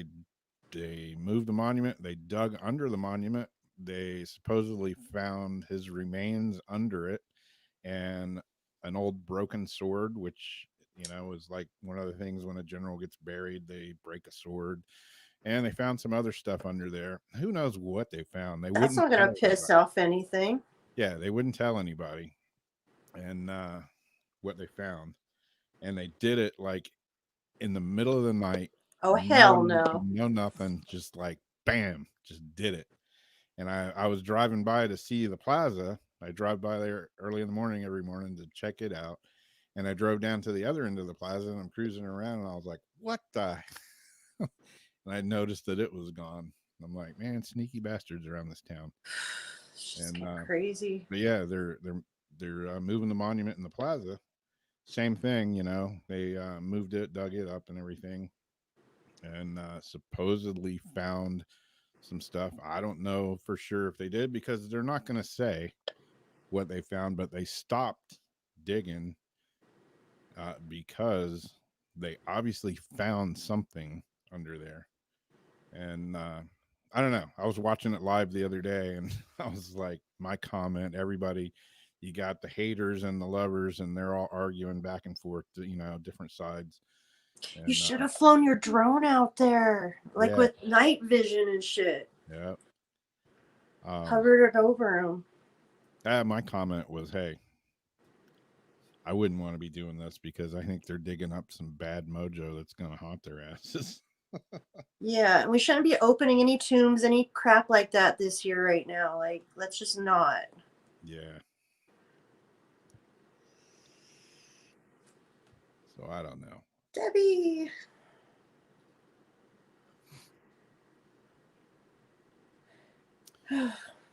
they moved the monument. They dug under the monument. They supposedly found his remains under it, and an old broken sword, which is like one of the things when a general gets buried, they break a sword. And they found some other stuff under there. Who knows what they found? That's not going to piss off anything. Yeah, they wouldn't tell anybody. And what they found. And they did it like in the middle of the night. Oh, hell no. No, nothing. Just like, bam, just did it. And I was driving by to see the plaza. I drive by there early in the morning every morning to check it out. And I drove down to the other end of the plaza, and I'm cruising around, and I was like, what the? And I noticed that it was gone. I'm like, man, sneaky bastards around this town. It's just crazy. But yeah, they're moving the monument in the plaza. Same thing, they moved it, dug it up and everything, and supposedly found some stuff. I don't know for sure if they did, because they're not going to say what they found, but they stopped digging because they obviously found something under there. And I don't know. I was watching it live the other day, and I was like, my comment, everybody, you got the haters and the lovers, and they're all arguing back and forth, different sides. And, you should have flown your drone out there, like with night vision and shit. Yeah. Hovered it over them. My comment was, hey, I wouldn't want to be doing this because I think they're digging up some bad mojo that's going to haunt their asses. Yeah, and we shouldn't be opening any tombs, any crap like that this year right now. Like, let's just not. Yeah. So I don't know. Debbie.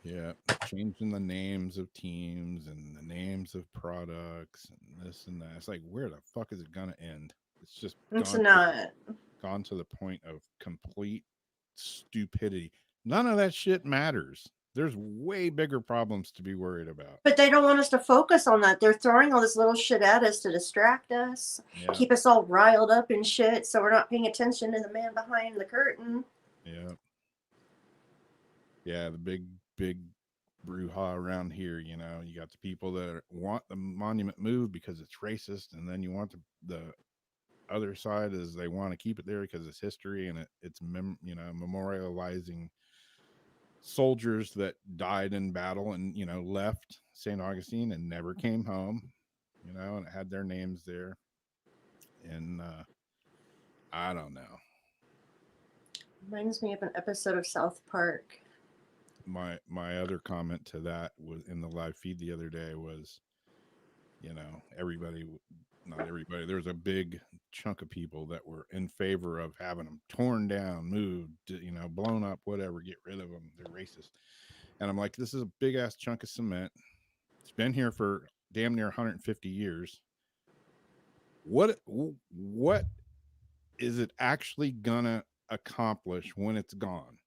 Yeah, changing the names of teams and the names of products and this and that. It's like, where the fuck is it gonna end? It's just It's gone not. gone to the point of complete stupidity. None of that shit matters. There's way bigger problems to be worried about. But they don't want us to focus on that. They're throwing all this little shit at us to distract us, Yeah, keep us all riled up and shit, so we're not paying attention to the man behind the curtain. yeah, yeah. The big brouhaha around here. You know, you got the people that want the monument moved because it's racist, and then you want the other side is they want to keep it there because it's history and it's memorializing soldiers that died in battle and left St. Augustine and never came home, and it had their names there. And I don't know. Reminds me of an episode of South Park. My other comment to that was in the live feed the other day was, not everybody, there was a big chunk of people that were in favor of having them torn down, moved, blown up, whatever, get rid of them. They're racist. And I'm like, this is a big ass chunk of cement. It's been here for damn near 150 years. What is it actually gonna accomplish when it's gone?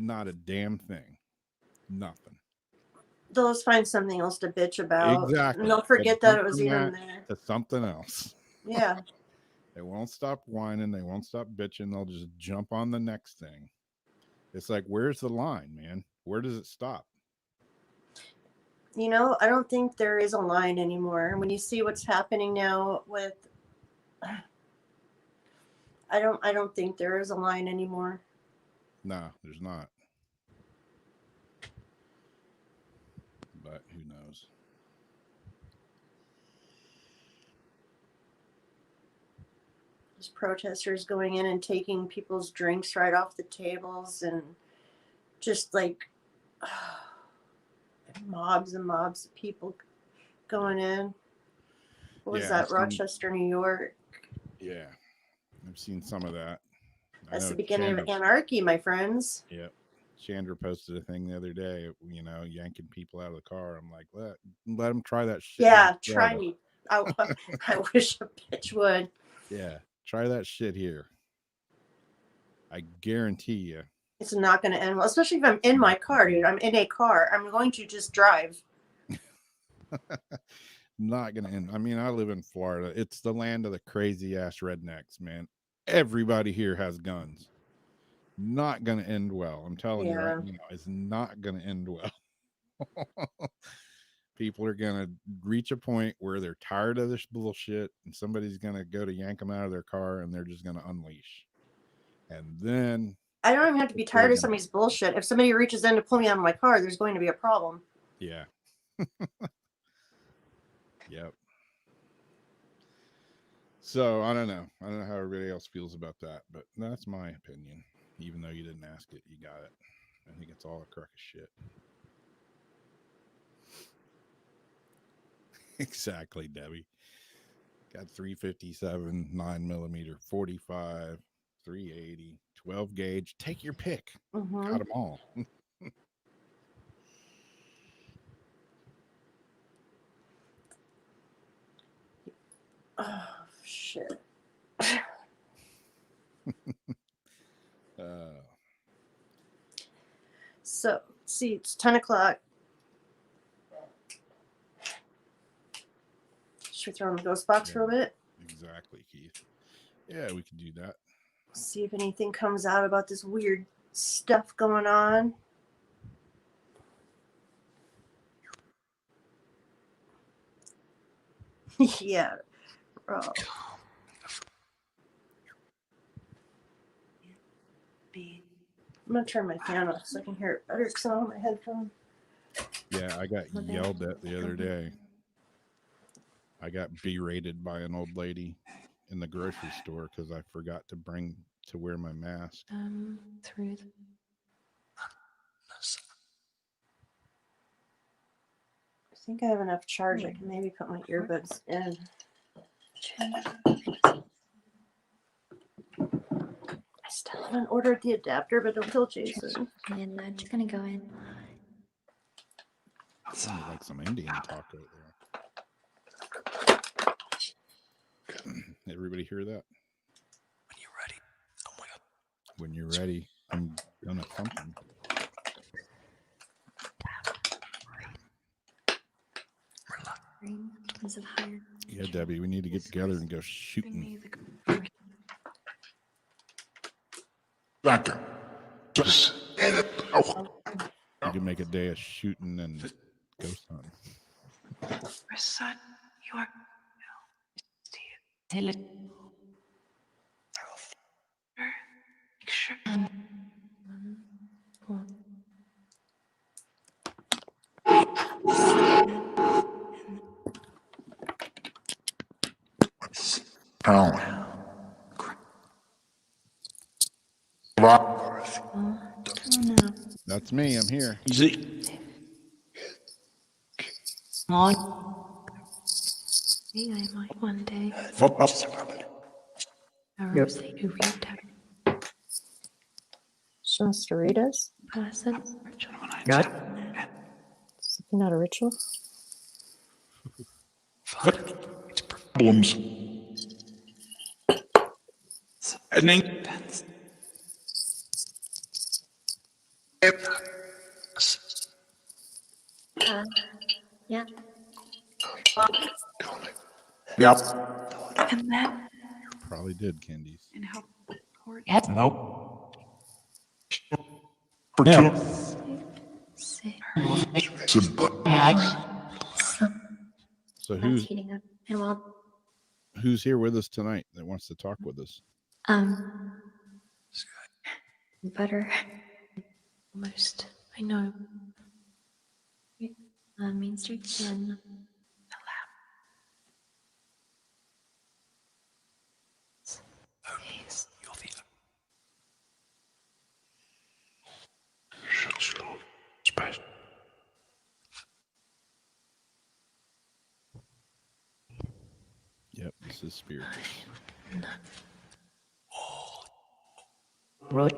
Not a damn thing. Nothing. They'll just find something else to bitch about. Exactly. And they'll forget that it was even there. To something else. Yeah. They won't stop whining. They won't stop bitching. They'll just jump on the next thing. It's like, where's the line, man? Where does it stop? I don't think there is a line anymore. When you see what's happening now with, I don't think there is a line anymore. No, there's not. But who knows? There's protesters going in and taking people's drinks right off the tables and just like mobs and mobs of people going in. What was that? Rochester, New York. Yeah, I've seen some of that. That's the beginning of anarchy, my friends. Yep. Chandra posted a thing the other day, yanking people out of the car. I'm like, let them try that shit. Yeah, try me. I wish a bitch would. Yeah, try that shit here. I guarantee you. It's not going to end well, especially if I'm in my car, dude. I'm in a car. I'm going to just drive. Not going to end. I mean, I live in Florida. It's the land of the crazy ass rednecks, man. Everybody here has guns. Not going to end well. I'm telling you right now, it's not going to end well. People are going to reach a point where they're tired of this bullshit and somebody's going to go to yank them out of their car and they're just going to unleash. And then I don't even have to be tired of somebody's bullshit. If somebody reaches in to pull me out of my car, there's going to be a problem. Yeah. Yep. So I don't know. I don't know how everybody else feels about that, but that's my opinion. Even though you didn't ask it, you got it. I think it's all a crock of shit. Exactly, Debbie. Got 357, 9mm, 45, 380, 12 gauge. Take your pick. Mm-hmm. Got them all. Oh, shit. So, see, it's 10 o'clock. Should we throw in the ghost box for a bit? Exactly, Keith. Yeah, we can do that. See if anything comes out about this weird stuff going on. Yeah. Oh. I'm going to turn my fan off so I can hear it better because I don't have my headphone. Yeah, I got yelled at the other day. I got berated by an old lady in the grocery store because I forgot to wear my mask. Through I think I have enough charge. I can maybe put my earbuds in. I still haven't ordered the adapter, but don't tell Jason. and I'm just gonna go in. Sounded like some Indian talk right there. Everybody hear that? When you're ready. Oh my god. When you're ready, I'm gonna thump him. Is it higher? Yeah, Debbie, we need to get together and go shooting. Doctor, just You can make a day of shooting and ghost hunting. Son, you are. Tell it. Make sure. Ow. That's me. I'm here. Easy. On. Maybe I might one day. Yep. Say to read that She wants to read us. person. Got Something not a ritual. Problems. Ending. Yeah. Yep. And that. Probably did, Candies. And how. Yep. Nope. For Yeah. Say. So That's heating up. And while who's here with us tonight that wants to talk with us? butter. Almost. I know. Main Street and the lab. You'll be. Space. Yep, this is Spirit. Right.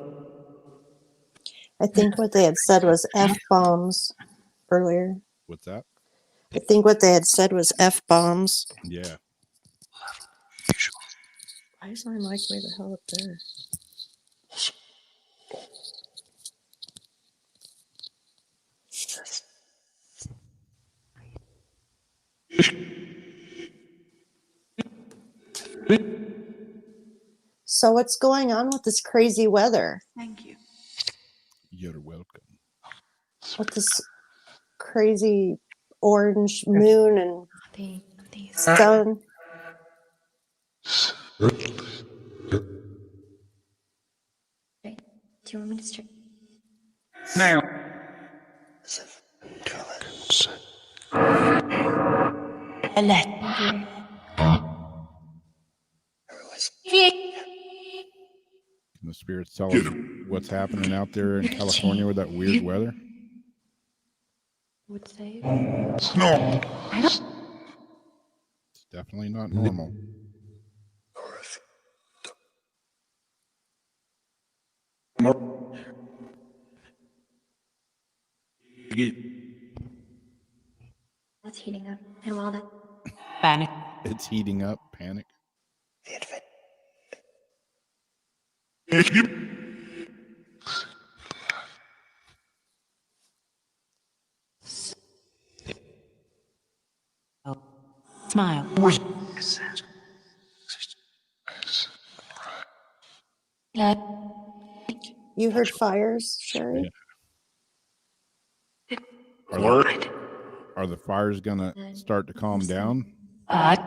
I think what they had said was F bombs earlier. What's that? I think what they had said was F bombs. Yeah. Why is my mic way the hell up there? So what's going on with this crazy weather? Thank you. You're welcome. With this crazy orange moon and These. sun? Okay. Do you want me to start? Now. Can the spirits tell us what's happening out there in California with that weird weather? Would say. No. It's definitely not normal. That's heating up. And while that. Panic. It's heating up. Panic. Smile. You heard fires, Sherry? Are the fires gonna start to calm down? I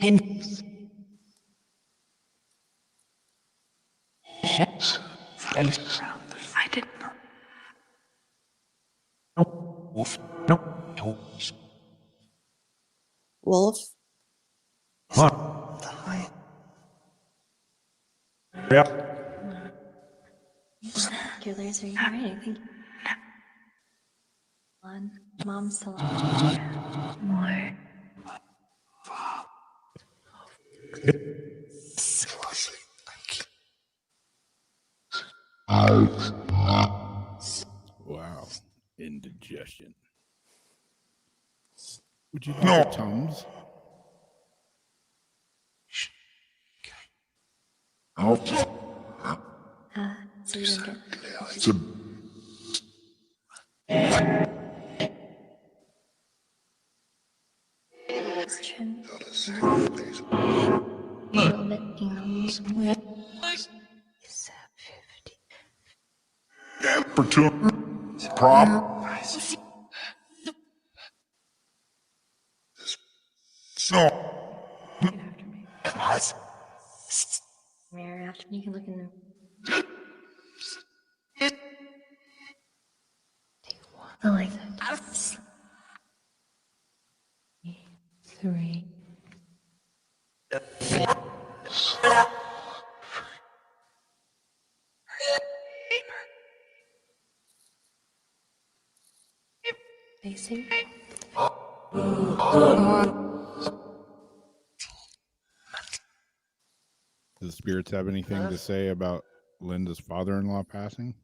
didn't. No. No. Wolf. Killers, are you alright? I think. On. Mom's still on. More. Wow. Indigestion. Would you like a Tums? So you don't get. It's a This trim. A little bit, you know. opportunity prop. No. Mirror after you can look in the. I like that. 3. Facing. Do the spirits have anything to say about Linda's father-in-law passing?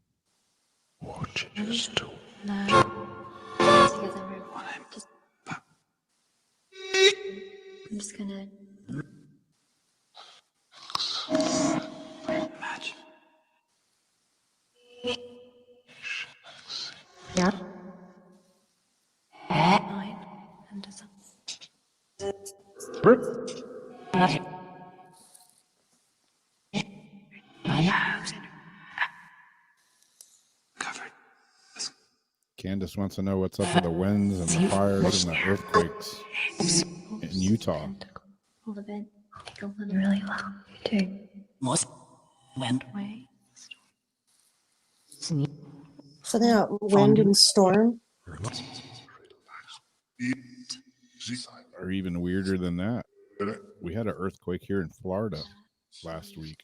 What you just do? No. Together, just. I'm just gonna. Yeah. Fine. And does Candace wants to know what's up with the winds and the fires and the earthquakes in Utah. hold a bit. Take a little really low. Two. Most went Way. So now, wind and storm. Or even weirder than that, we had an earthquake here in Florida last week.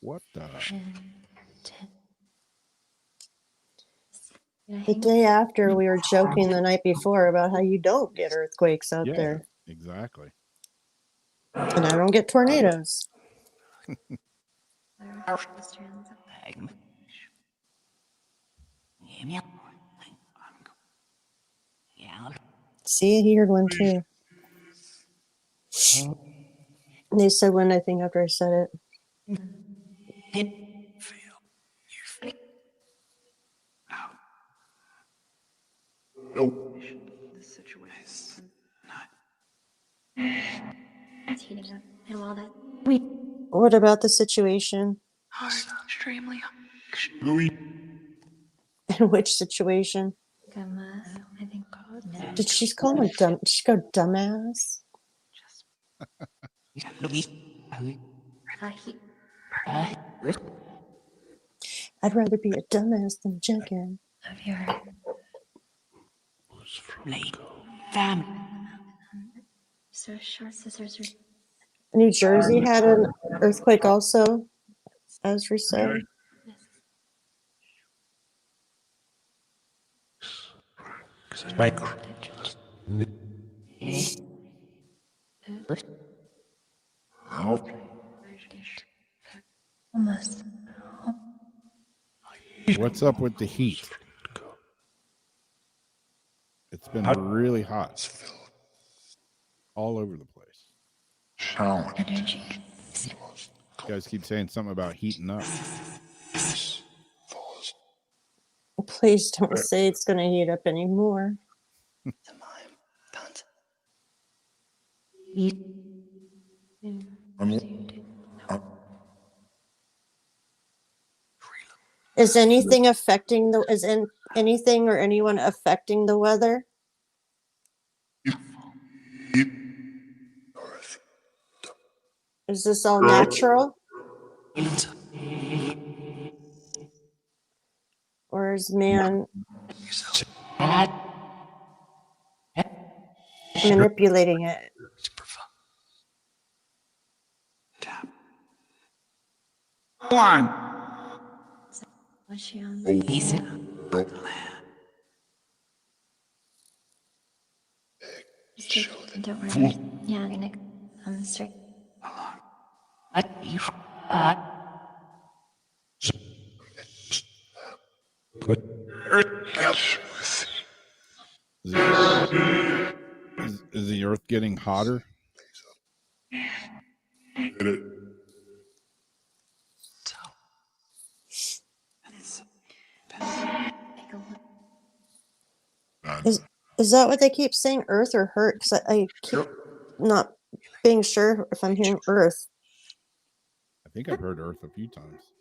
What the? 10. The day after, we were joking the night before about how you don't get earthquakes out Yeah, there. exactly. And I don't get tornadoes. See, he heard one too. They said one, I think, after I said it. The situation. It's heating up. And while that. What about the situation? extremely. In which situation? I think. Did she call him a dumb? Did she go dumbass? I'd rather be a dumbass than a junkin. Of your. Family. So short scissors are. New Jersey had an earthquake also, as we said. Almost. What's up with the heat? It's been really hot all over the place. Energy. You guys keep saying something about heating up. Please don't say it's going to heat up anymore. Is anything affecting the? Is anything or anyone affecting the weather? Is this all natural? Or is man? manipulating it. Was she on? He's in Don't worry. Yeah, I'm gonna straight. what you Is the Earth getting hotter? Get it? Take a look. Is that what they keep saying, Earth or Hurt? Because I keep not being sure if I'm hearing Earth. I think I've heard Earth a few times.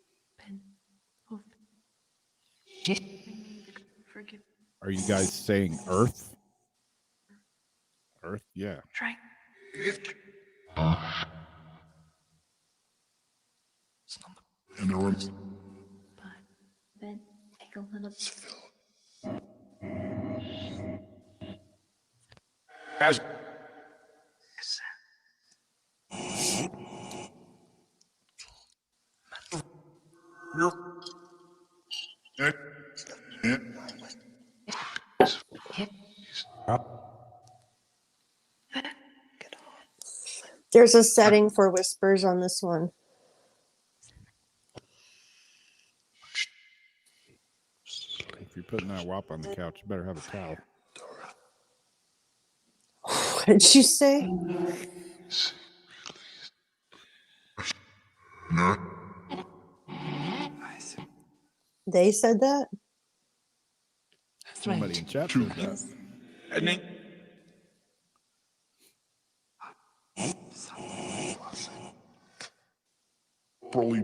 forgive Are you guys saying Earth? Earth, yeah. trying And there was But take a little. There's a setting for whispers on this one. If you're putting that wop on the couch, you better have a towel. What did you say? They said that? Somebody in chat said that. probably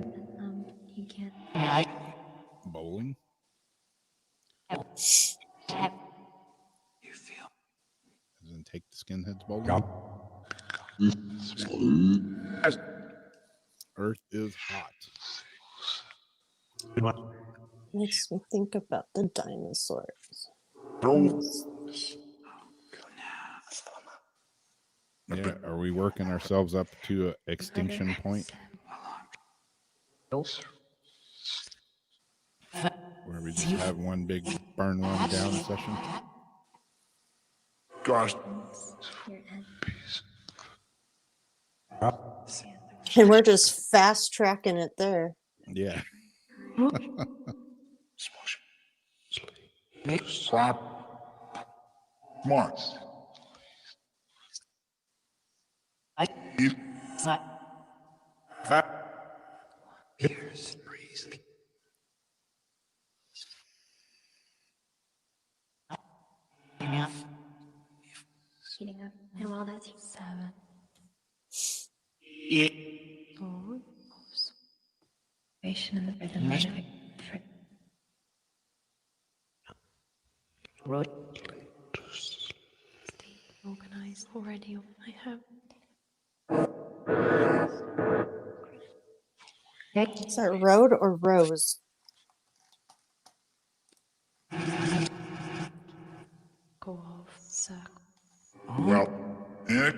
You can't. Bowling? As in take the skinheads bowling? Earth is hot. Makes me think about the dinosaurs. Yeah, are we working ourselves up to an extinction point? Where we just have one big burn one down session? gosh, Your head. And we're just fast tracking it there. Yeah. come on. Heating up. And while that's 7. Observation in the rhythm. Stay organized already. I have. Is that road or rose? Go off. Circle. Well, and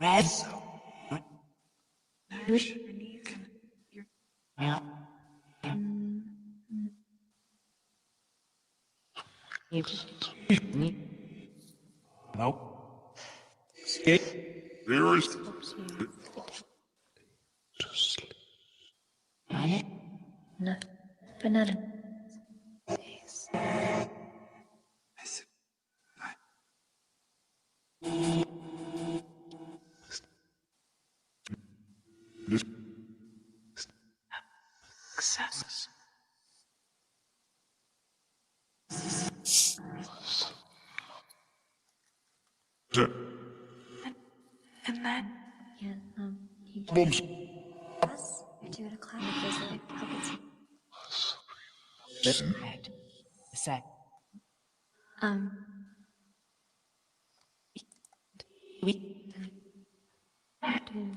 red there is No. Banana. Yes. this. success. And then Yeah. You Problems. class. Do it a class. Like this. Hope it's. red set we Do.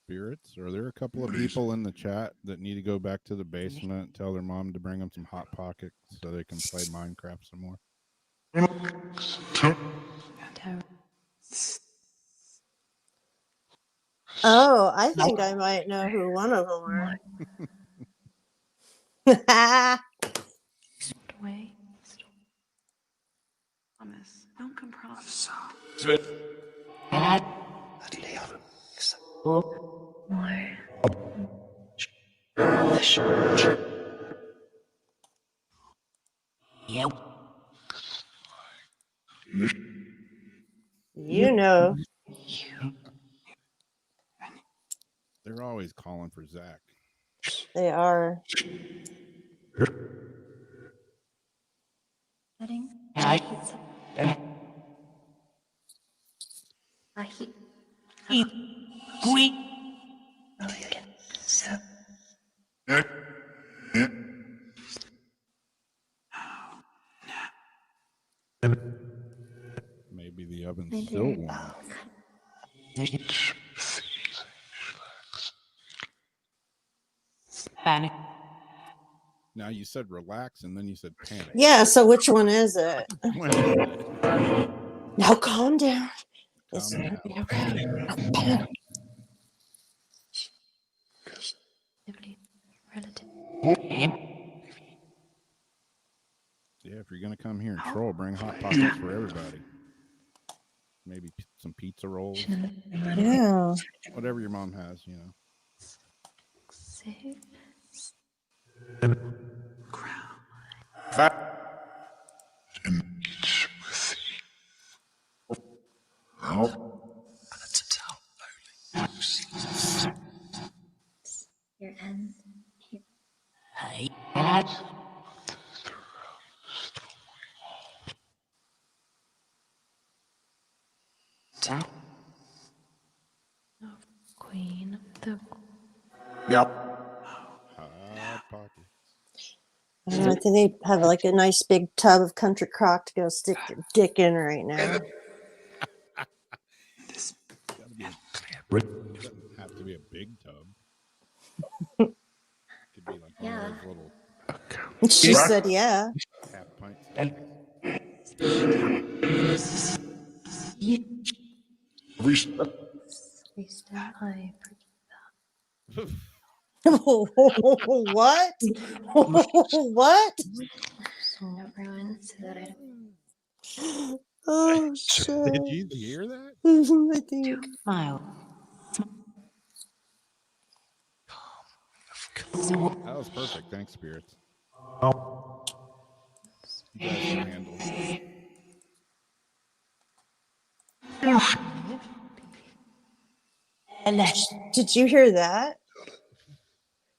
Spirit spirits? Are there a couple of people in the chat that need to go back to the basement and tell their mom to bring them some Hot Pockets so they can play Minecraft some more? Oh, I think I might know who one of them were. Away. Promise. Don't compromise. You know. They're always calling for Zach. They are. Setting. Maybe the oven's still warm. Panic. Now you said relax and then you said panic. Yeah, so which one is it? Which is it? Now calm down. It's Calm gonna down. be okay. Don't panic. Yeah, if you're gonna come here and troll, bring Hot Pockets for everybody. Maybe some pizza rolls. Yeah. Whatever your mom has, you know. Your end. Queen of the. Hot Pockets. I don't know, I think they have like a nice big tub of country crock to go stick your dick in right now. Doesn't have to be a big tub. Could be like one Yeah. of those little She said, yeah. half pints. We stand high. What? What? Not ruin so that I don't. Oh, shit. Did you hear that? I think. Smile. That was perfect. Thanks, spirits. You guys can handle it. Did you hear that?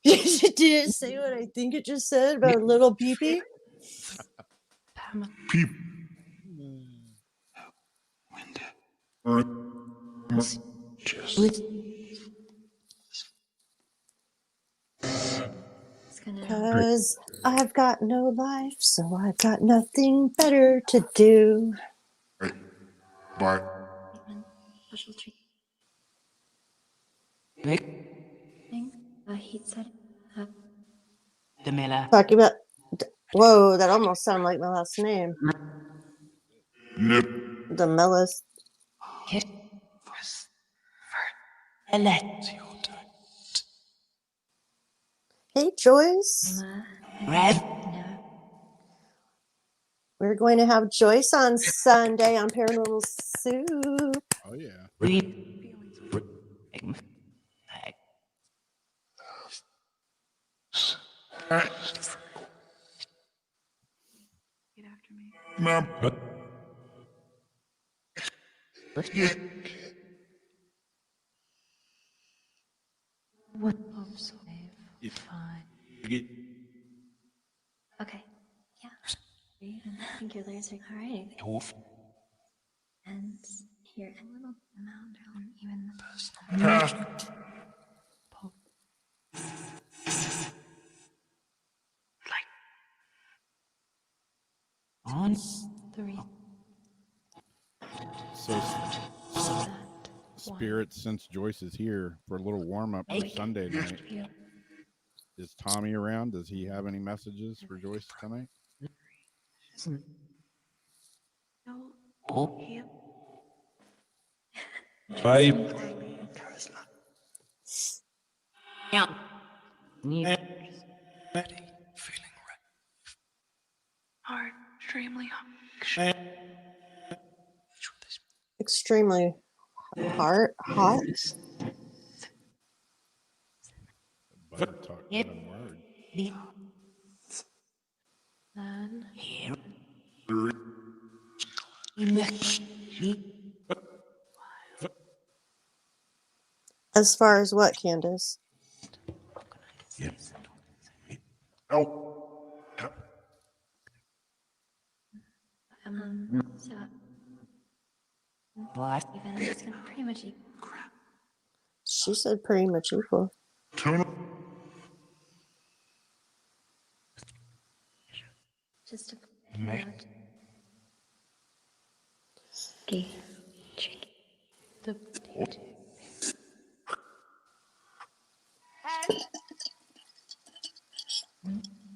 Did it say what I think it just said about little peepee? Peep. It's gonna. Because I've got no life, so I've got nothing better to do. Bye. Special treat. Thing. He said. The Miller. Talking about. Whoa, that almost sounded like my last name. Nip. The Mellis. Hey, Joyce. Red. We're going to have Joyce on Sunday on Paranormal Soup. Oh yeah. Get after me. Mom. What? Oh, so fine. Okay. Yeah. I think your layers are alright. And here a little amount down, even On. three. So spirits since Joyce is here for a little warm up for Sunday night. Is Tommy around? Does he have any messages for Joyce tonight? No. He Yeah. are extremely hot. Extremely hot. Butter talk got him word. Then As far as what, Candace? So even it's gonna pretty much She said pretty much equal. just a tricky. the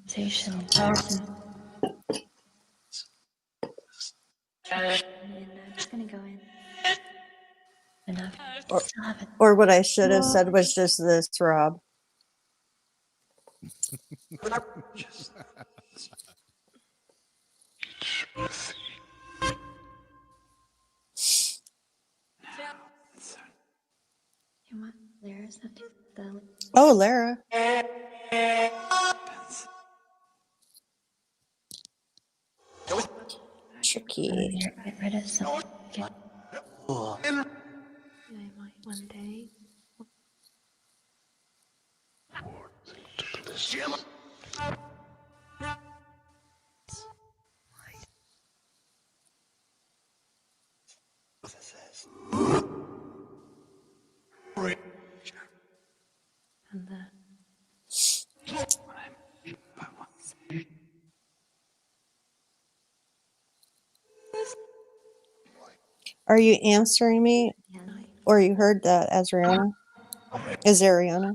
Station. Just gonna go in. Enough. Still have it. Or what I should have said was just this, Rob. You want Lyra's not the Oh, Lara. Tricky. get rid of some. I might one day. And then Are you answering me? Or you heard that as Rihanna? Is there Rihanna?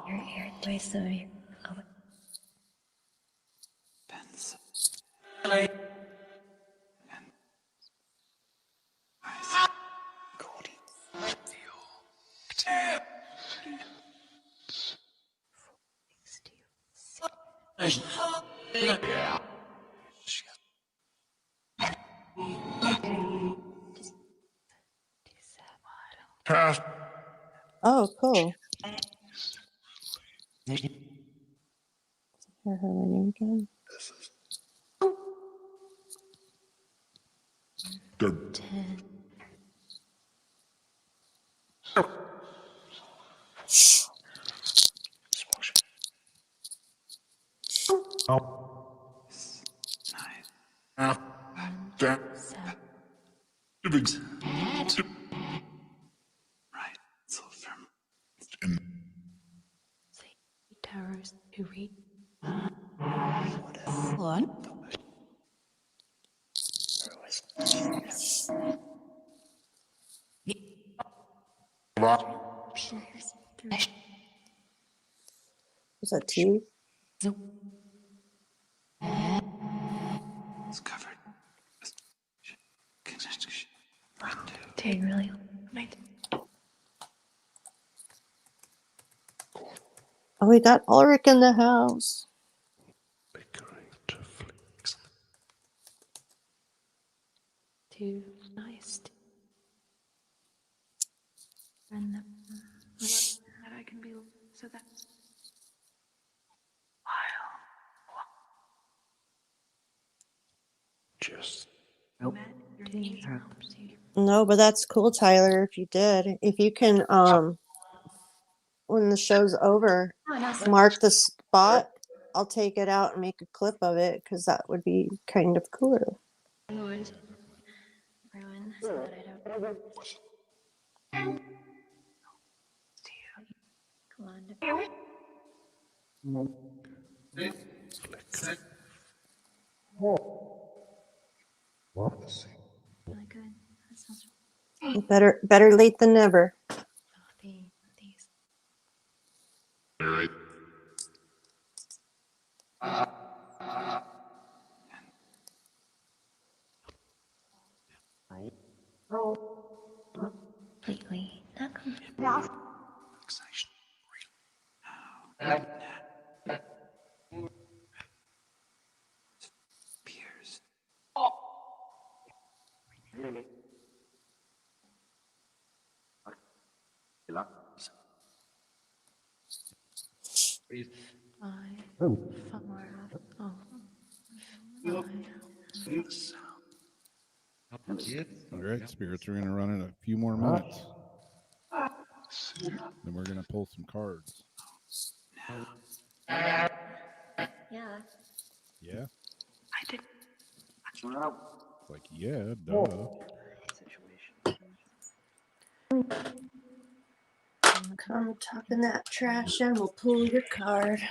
your ear twice over your Oh, cool. Hear her name again. Good. 10. towers to read. What? Was that T? It's covered. Did really Oh, we got Ulrich in the house. Too nice. And that I can be so that Just No, but that's cool, Tyler, if you did. If you can, when the show's over, mark the spot. I'll take it out and make a clip of it because that would be kind of cool. ruin so that I don't Come on. Really good. That sounds Better late than never. these. Completely. Not completely. Five. All right, spirits are going to run in a few more minutes. Then we're going to pull some cards. Yeah. Yeah? I did. It's like, yeah, duh. Come talking that trash and we'll pull your card.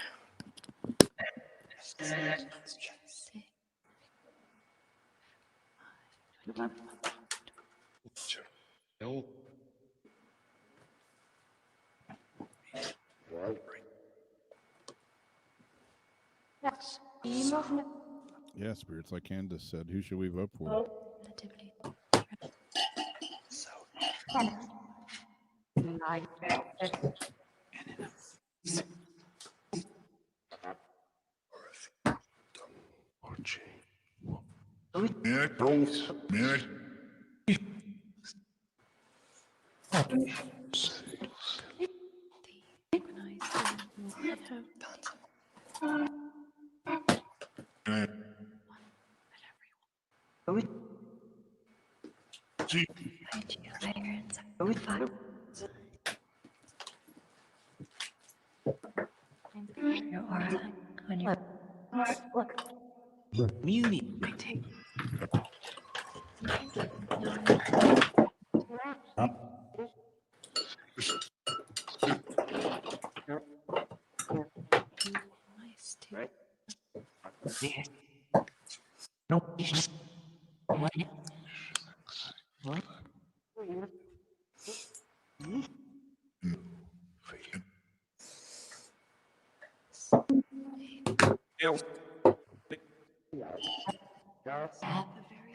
Yeah, spirits like Candace said. Who should we vote for? Nativity. Minute. See, I choose irons. Five. Your aura when you're I take. Nice too.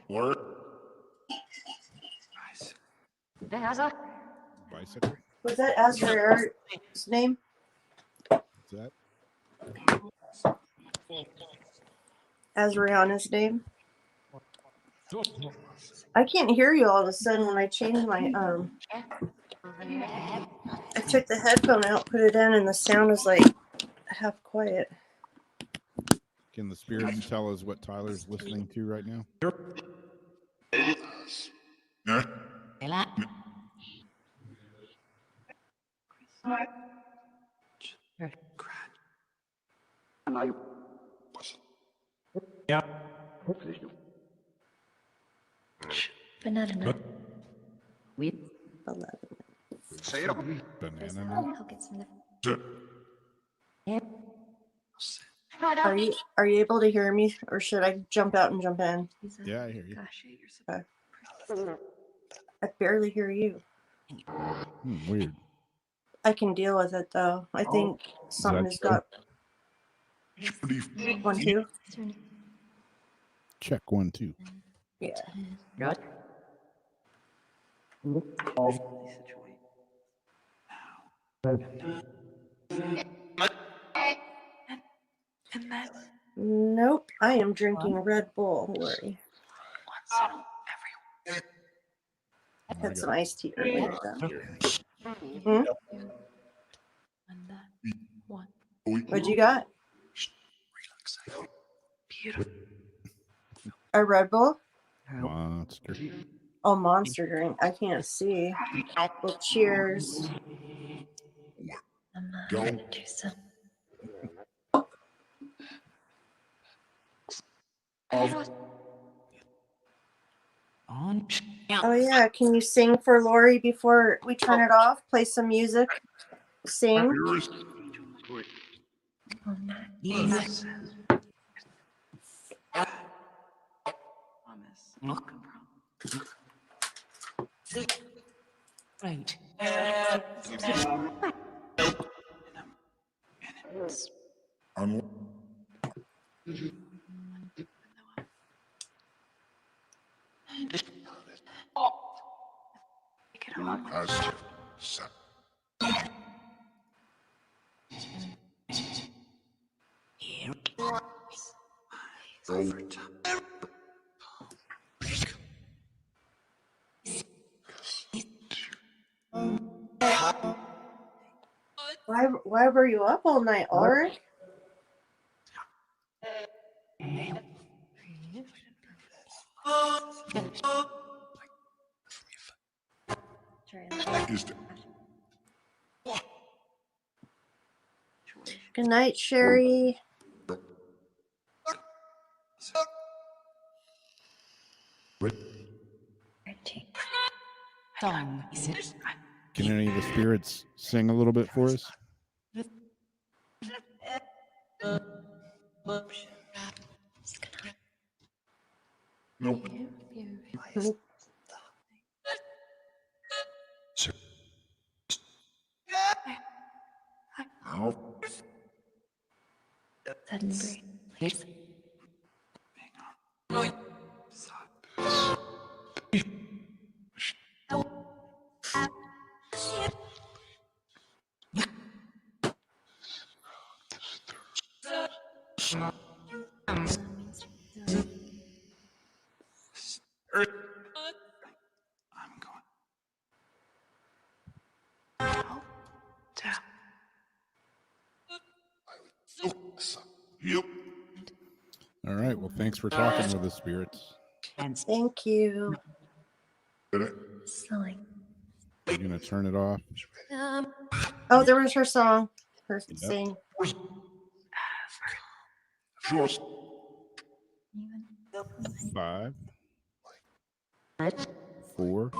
work. Bicycle? Was that Azrael's name? Is that? Azriana's name? I can't hear you all of a sudden when I changed my I took the headphone out, put it in, and the sound was like half quiet. Can the spirits tell us what Tyler's listening to right now? Yeah. but not enough. 11. Banana nut? I'll get some. Are you able to hear me, or should I jump out and jump in? Yeah, I hear you. Gosh, I barely hear you. Weird. I can deal with it though. I think something has got 1, 2. Check 1, 2. Yeah. and then Nope. I am drinking Red Bull. Worry. I had some iced tea earlier though. and then one. What you got? Beautiful. A Red Bull? Monster. Oh, monster drink. I can't see. Well, cheers. Go. Oh yeah, can you sing for Lori before we turn it off? Play some music. Sing. Dearest, Promise. Right. I'm Take it on. as sa- go Why were you up all night, Ulrich? is the Good night, Sherry. Song. Is it? Can any of the spirits sing a little bit for us? nope. No. Sudden Yes. Yep. All right. Well, thanks for talking with us, spirits. Thank you. Did it? slowing. You're gonna turn it off. Oh, there was her song. Her Yep. sing. Sure. 5, 4,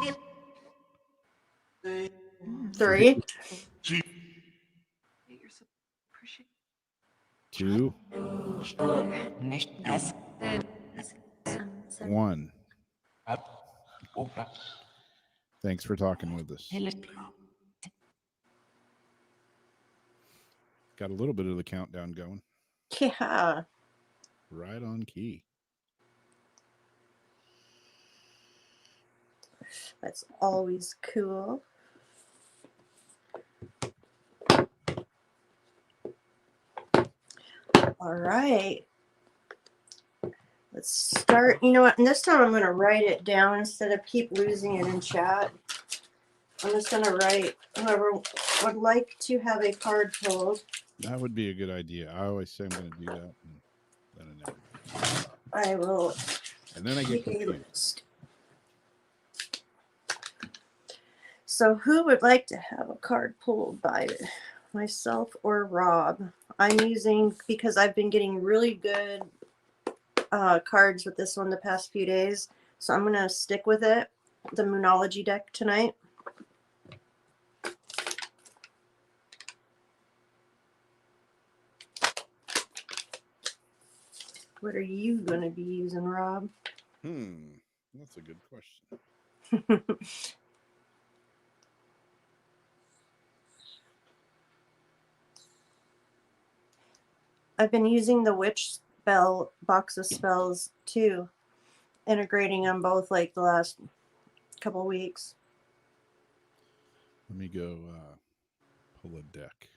3. See, You're so appreciate. 2, Yes. 1. Thanks for talking with us. Got a little bit of the countdown going. Yeah. Right on key. That's always cool. All right. Let's start. You know what? And this time I'm going to write it down instead of keep losing it in chat. I'm just going to write whoever would like to have a card pulled. That would be a good idea. I always say I'm going to do that, and then I never do. I will And then I get keep a confused. list. So who would like to have a card pulled by myself or Rob? I'm using, because I've been getting really good cards with this one the past few days. So I'm going to stick with it. The Moonology deck tonight. What are you going to be using, Rob? That's a good question. I've been using the Witch Spell box of spells too, integrating them both like the last couple weeks. Let me go pull a deck.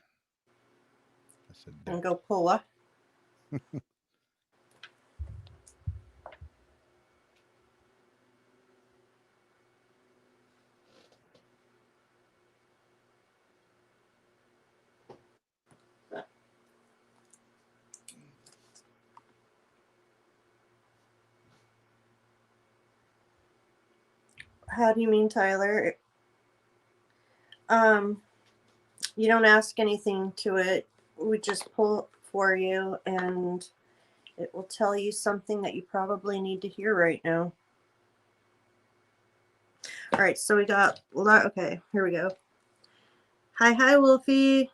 I said deck. And go pull a. How do you mean, Tyler? You don't ask anything to it. We just pull for you, and it will tell you something that you probably need to hear right now. All right, so we got okay, here we go. Hi, Wolfie.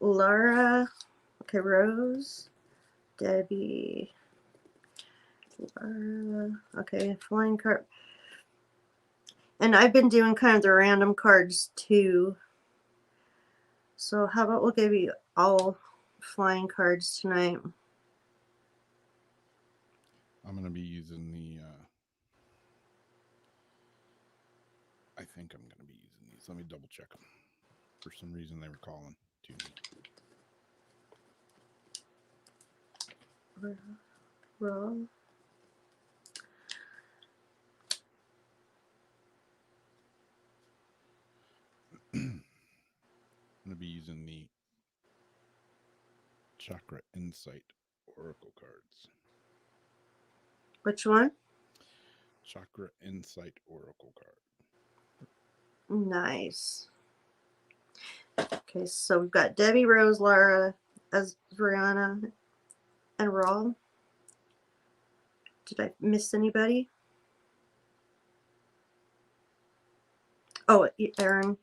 Laura. Okay, Rose. Debbie. Laura. Okay, flying card. And I've been doing kind of the random cards too. So how about we'll give you all flying cards tonight? I'm going to be using the, I think I'm going to be using these. Let me double check them. For some reason, they were calling to me. Roll. I'm going to be using the Chakra Insight Oracle cards. Which one? Chakra Insight Oracle card. Nice. Okay, so we've got Debbie, Rose, Laura, Brianna, and Rawl. Did I miss anybody? Oh, Aaron.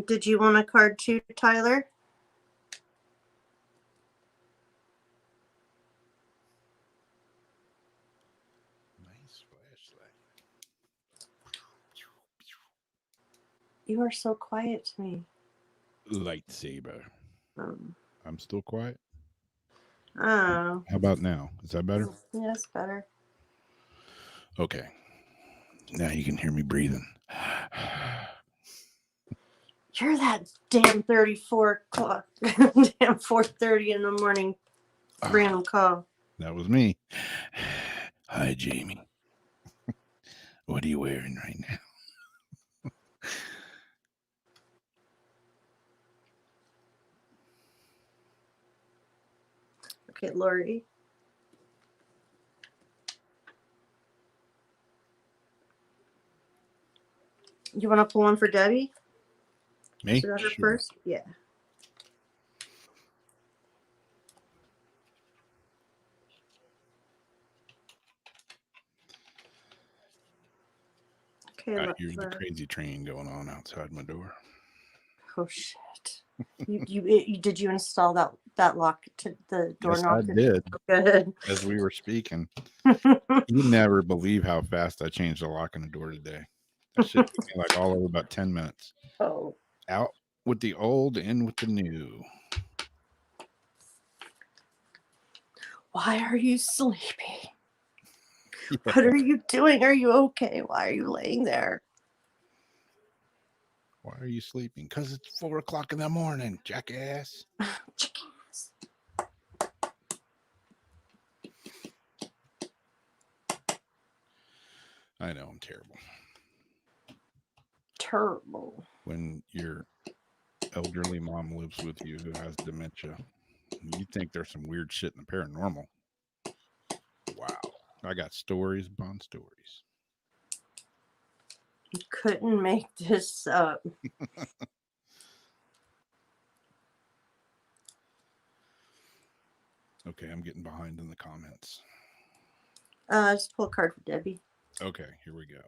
Did you want a card too, Tyler? Nice flashlight. You are so quiet to me. Lightsaber. I'm still quiet. Oh. How about now? Is that better? Yeah, that's better. Okay. Now you can hear me breathing. You're that damn 34 o'clock, damn 4:30 in the morning random call. That was me. Hi, Jamie. What are you wearing right now? Okay, Lori. You want to pull one for Debbie? Me? So that's her Sure. first? Yeah. Okay, I hear the crazy train going on outside my door. Oh shit! Did you install that lock to the doorknob? Yes, I did. Good. As we were speaking, you never believe how fast I changed the lock on the door today. That shit took me like all over about 10 minutes. Oh. Out with the old, in with the new. Why are you sleepy? What are you doing? Are you okay? Why are you laying there? Why are you sleeping? Because it's 4 o'clock in the morning, jackass. Jackass. I know, I'm terrible. Terrible. When your elderly mom lives with you who has dementia, you think there's some weird shit in the paranormal. Wow. I got stories upon stories. You couldn't make this up. Okay, I'm getting behind in the comments. Just pull a card for Debbie. Okay, here we go.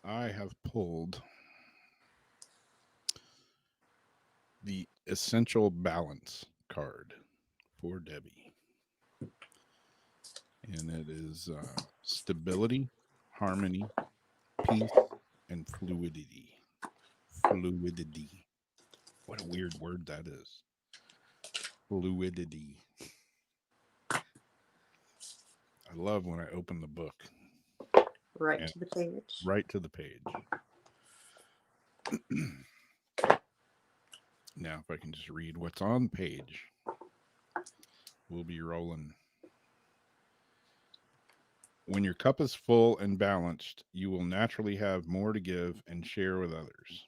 I have pulled the Essential Balance card for Debbie. And it is stability, harmony, peace, and fluidity. Fluidity. What a weird word that is. Fluidity. I love when I open the book. Right to the page. Right to the page. Now, if I can just read what's on the page, we'll be rolling. When your cup is full and balanced, you will naturally have more to give and share with others.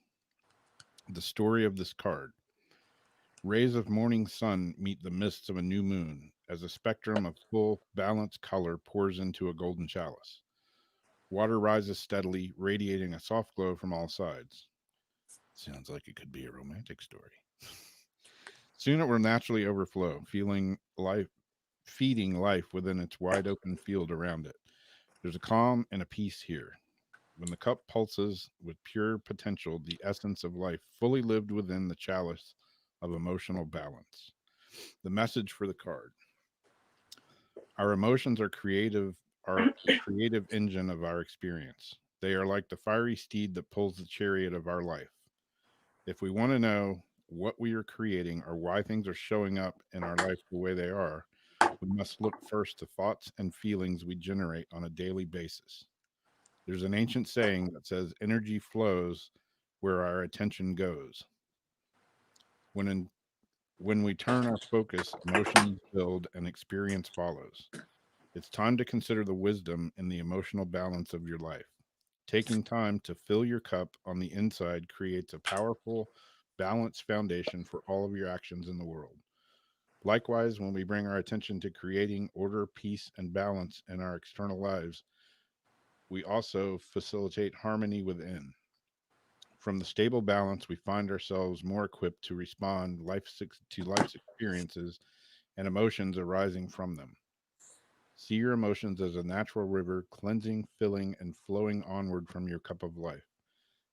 The story of this card. Rays of morning sun meet the mists of a new moon as a spectrum of full, balanced color pours into a golden chalice. Water rises steadily, radiating a soft glow from all sides. Sounds like it could be a romantic story. Soon it will naturally overflow, feeding life within its wide open field around it. There's a calm and a peace here. When the cup pulses with pure potential, the essence of life fully lived within the chalice of emotional balance. The message for the card. Our emotions are the creative engine of our experience. They are like the fiery steed that pulls the chariot of our life. If we want to know what we are creating or why things are showing up in our life the way they are, we must look first to thoughts and feelings we generate on a daily basis. There's an ancient saying that says energy flows where our attention goes. When when we turn our focus, emotions build and experience follows. It's time to consider the wisdom in the emotional balance of your life. Taking time to fill your cup on the inside creates a powerful, balanced foundation for all of your actions in the world. Likewise, when we bring our attention to creating order, peace, and balance in our external lives, we also facilitate harmony within. From the stable balance, we find ourselves more equipped to respond to life's experiences and emotions arising from them. See your emotions as a natural river, cleansing, filling, and flowing onward from your cup of life.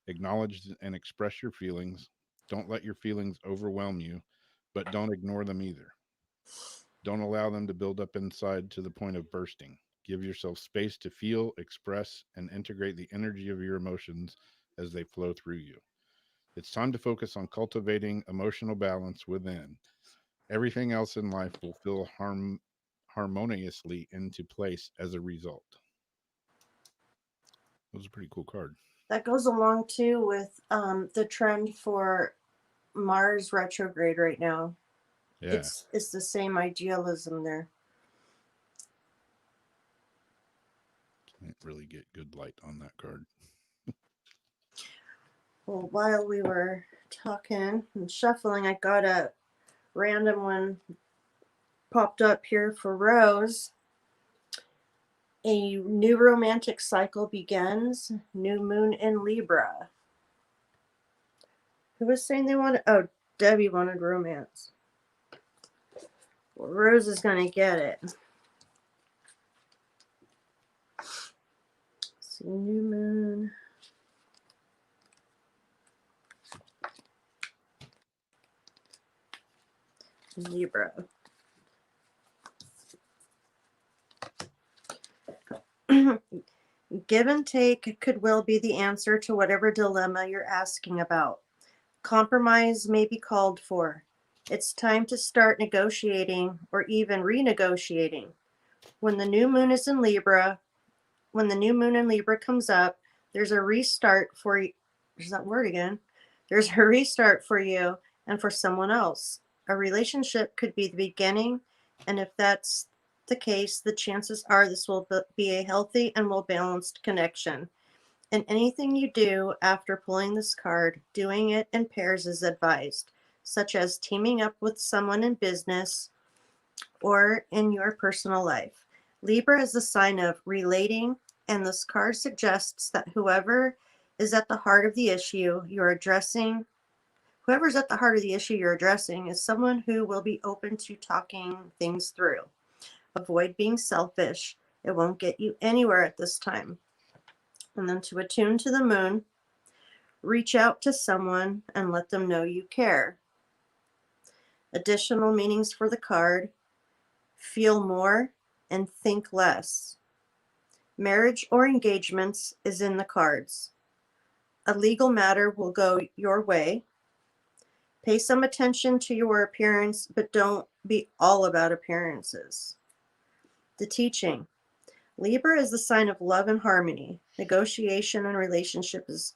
Acknowledge and express your feelings. Don't let your feelings overwhelm you, but don't ignore them either. Don't allow them to build up inside to the point of bursting. Give yourself space to feel, express, and integrate the energy of your emotions as they flow through you. It's time to focus on cultivating emotional balance within. Everything else in life will feel harmoniously into place as a result. That was a pretty cool card. That goes along too with the trend for Mars retrograde right now. Yeah. It's the same idealism there. Can't really get good light on that card. Well, while we were talking and shuffling, I got a random one popped up here for Rose. A new romantic cycle begins. New moon in Libra. Who was saying they wanted? Oh, Debbie wanted romance. Well, Rose is going to get it. Let's see, new moon. Libra. Give and take could well be the answer to whatever dilemma you're asking about. Compromise may be called for. It's time to start negotiating or even renegotiating. When the new moon is in Libra, when the new moon in Libra comes up, there's a restart for you. There's that word again. There's a restart for you and for someone else. A relationship could be the beginning, and if that's the case, the chances are this will be a healthy and well-balanced connection. And anything you do after pulling this card, doing it in pairs is advised, such as teaming up with someone in business or in your personal life. Libra is the sign of relating, and this card suggests that whoever's at the heart of the issue you're addressing is someone who will be open to talking things through. Avoid being selfish. It won't get you anywhere at this time. And then to attune to the moon, reach out to someone and let them know you care. Additional meanings for the card: feel more and think less. Marriage or engagements is in the cards. A legal matter will go your way. Pay some attention to your appearance, but don't be all about appearances. The teaching: Libra is the sign of love and harmony. Negotiation and relationship is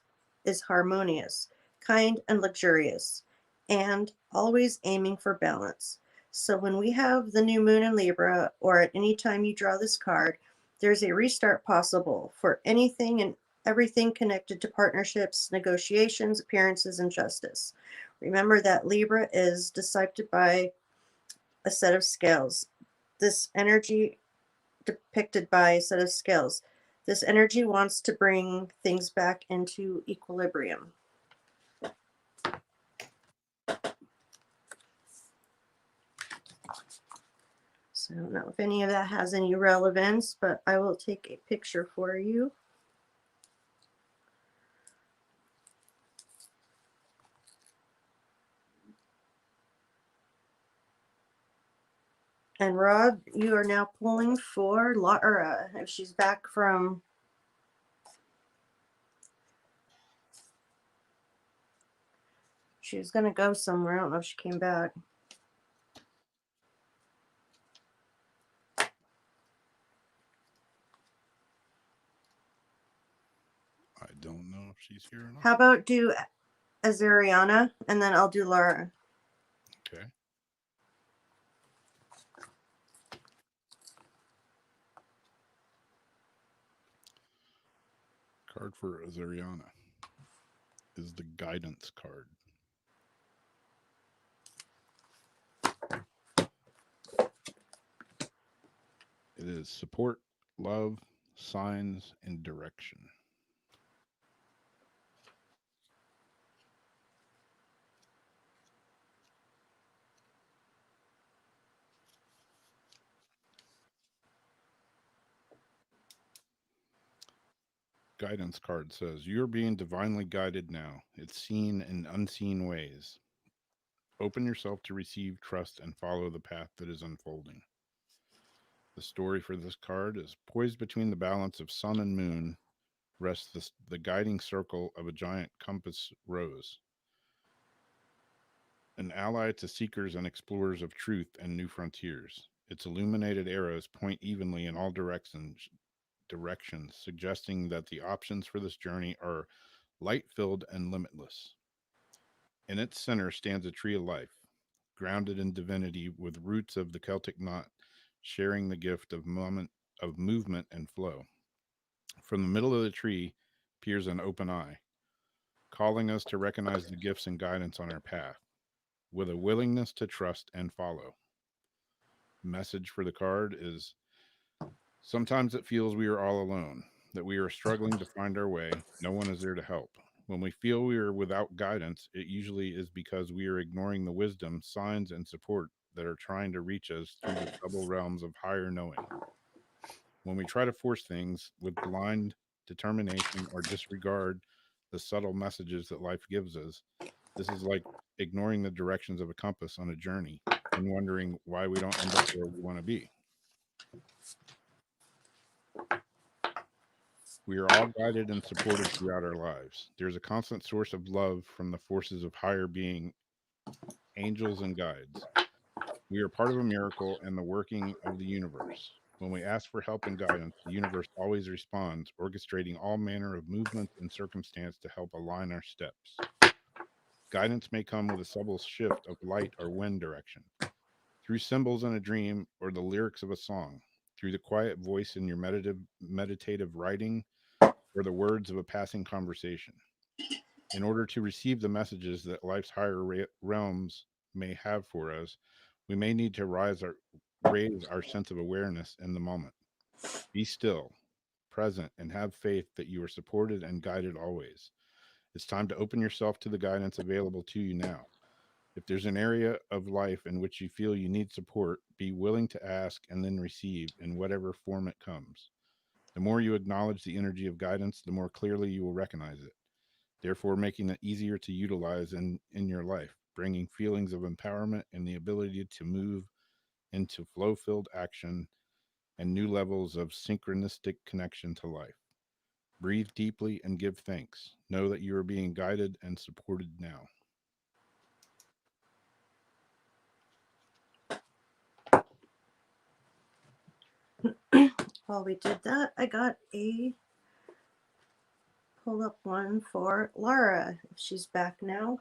harmonious, kind, and luxurious, and always aiming for balance. So when we have the new moon in Libra, or at any time you draw this card, there's a restart possible for anything and everything connected to partnerships, negotiations, appearances, and justice. Remember that Libra is depicted by a set of scales. This energy depicted by a set of scales. This energy wants to bring things back into equilibrium. So I don't know if any of that has any relevance, but I will take a picture for you. And Rob, you are now pulling for Laura. If she's back from... She was going to go somewhere. I don't know if she came back. I don't know if she's here or not. How about do Azariana, and then I'll do Laura. Okay. Card for Azariana is the guidance card. It is support, love, signs, and direction. Guidance card says, you're being divinely guided now. It's seen in unseen ways. Open yourself to receive, trust, and follow the path that is unfolding. The story for this card is poised between the balance of sun and moon rests the guiding circle of a giant compass rose, an ally to seekers and explorers of truth and new frontiers. Its illuminated arrows point evenly in all directions, suggesting that the options for this journey are light-filled and limitless. In its center stands a tree of life, grounded in divinity with roots of the Celtic knot, sharing the gift of movement and flow. From the middle of the tree peers an open eye, calling us to recognize the gifts and guidance on our path, with a willingness to trust and follow. Message for the card is, sometimes it feels we are all alone, that we are struggling to find our way. No one is there to help. When we feel we are without guidance, it usually is because we are ignoring the wisdom, signs, and support that are trying to reach us through the subtle realms of higher knowing. When we try to force things with blind determination or disregard the subtle messages that life gives us, this is like ignoring the directions of a compass on a journey and wondering why we don't end up where we want to be. We are all guided and supported throughout our lives. There's a constant source of love from the forces of higher being, angels and guides. We are part of a miracle and the working of the universe. When we ask for help and guidance, the universe always responds, orchestrating all manner of movements and circumstance to help align our steps. Guidance may come with a subtle shift of light or wind direction, through symbols in a dream or the lyrics of a song, through the quiet voice in your meditative writing, or the words of a passing conversation. In order to receive the messages that life's higher realms may have for us, we may need to raise our sense of awareness in the moment. Be still, present, and have faith that you are supported and guided always. It's time to open yourself to the guidance available to you now. If there's an area of life in which you feel you need support, be willing to ask and then receive in whatever form it comes. The more you acknowledge the energy of guidance, the more clearly you will recognize it, therefore making it easier to utilize in your life, bringing feelings of empowerment and the ability to move into flow-filled action and new levels of synchronistic connection to life. Breathe deeply and give thanks. Know that you are being guided and supported now. While we did that, I got a pull up one for Laura. If she's back now,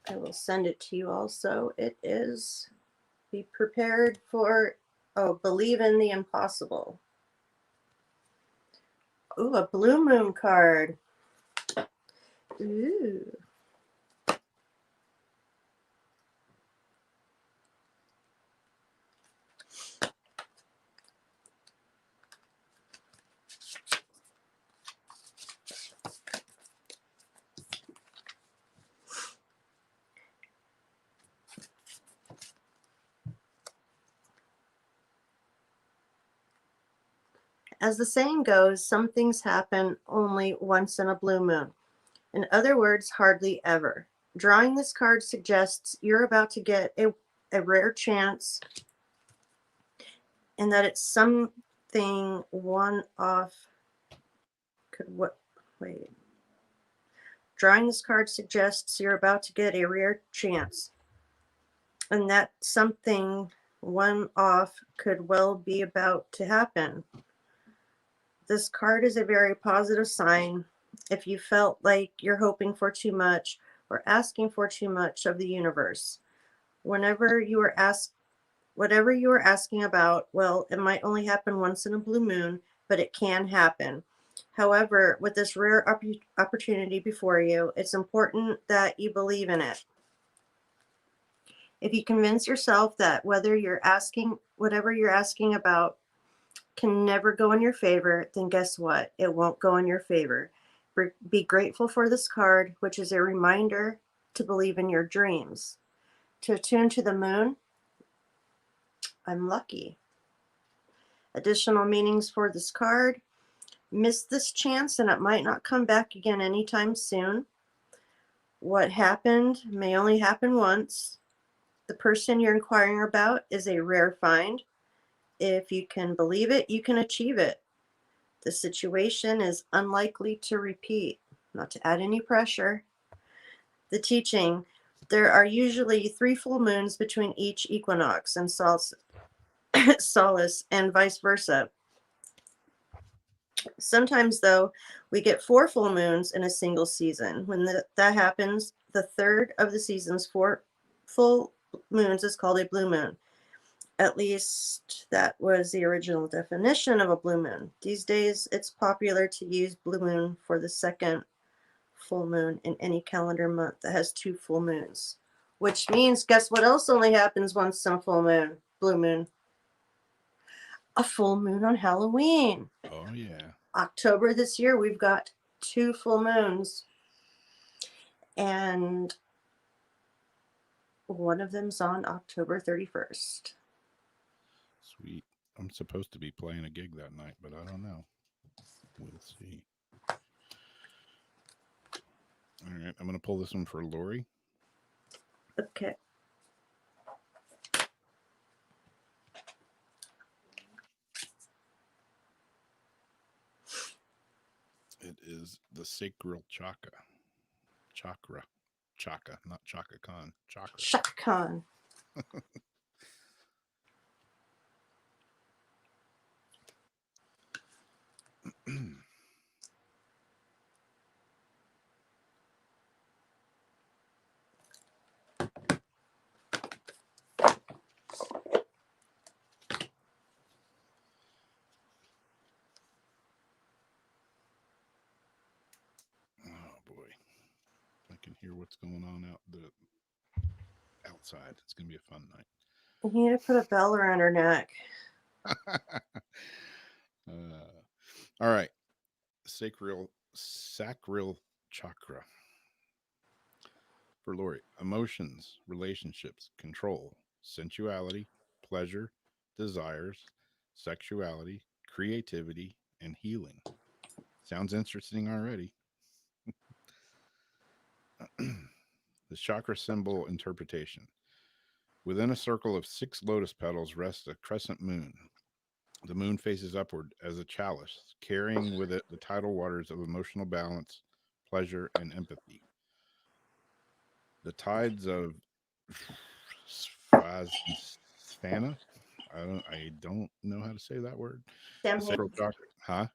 I will send it to you also. It is be prepared for, believe in the impossible. Ooh, a blue moon card. Ooh. As the saying goes, some things happen only once in a blue moon. In other words, hardly ever. Drawing this card suggests you're about to get a rare chance and that it's something one off. Wait. Drawing this card suggests you're about to get a rare chance and that something one off could well be about to happen. This card is a very positive sign. If you felt like you're hoping for too much or asking for too much of the universe, whatever you are asking about, well, it might only happen once in a blue moon, but it can happen. However, with this rare opportunity before you, it's important that you believe in it. If you convince yourself that whatever you're asking about can never go in your favor, then guess what? It won't go in your favor. Be grateful for this card, which is a reminder to believe in your dreams. To attune to the moon, I'm lucky. Additional meanings for this card: miss this chance and it might not come back again anytime soon. What happened may only happen once. The person you're inquiring about is a rare find. If you can believe it, you can achieve it. The situation is unlikely to repeat. Not to add any pressure. The teaching: there are usually 3 full moons between each equinox and solace and vice versa. Sometimes, though, we get 4 full moons in a single season. When that happens, the third of the season's 4 full moons is called a blue moon. At least that was the original definition of a blue moon. These days, it's popular to use blue moon for the second full moon in any calendar month that has 2 full moons. Which means, guess what else only happens once in a full moon? Blue moon. A full moon on Halloween. Oh, yeah. October this year, we've got 2 full moons. And one of them's on October 31st. Sweet. I'm supposed to be playing a gig that night, but I don't know. We'll see. All right. I'm going to pull this one for Lori. Okay. It is the sacral chakra. Chaka, not Chaka Khan. Chakra. Chaka Khan. I can hear what's going on outside. It's gonna be a fun night. You need to put a bell around her neck. All right, sacral chakra for Lori: emotions, relationships, control, sensuality, pleasure, desires, sexuality, creativity, and healing. Sounds interesting already. The chakra symbol interpretation: within a circle of 6 lotus petals rests a crescent moon. The moon faces upward as a chalice, carrying with it the tidal waters of emotional balance, pleasure, and empathy. The tides of Svasthana, I don't know how to say that word. Sam, The sacral chakra, huh?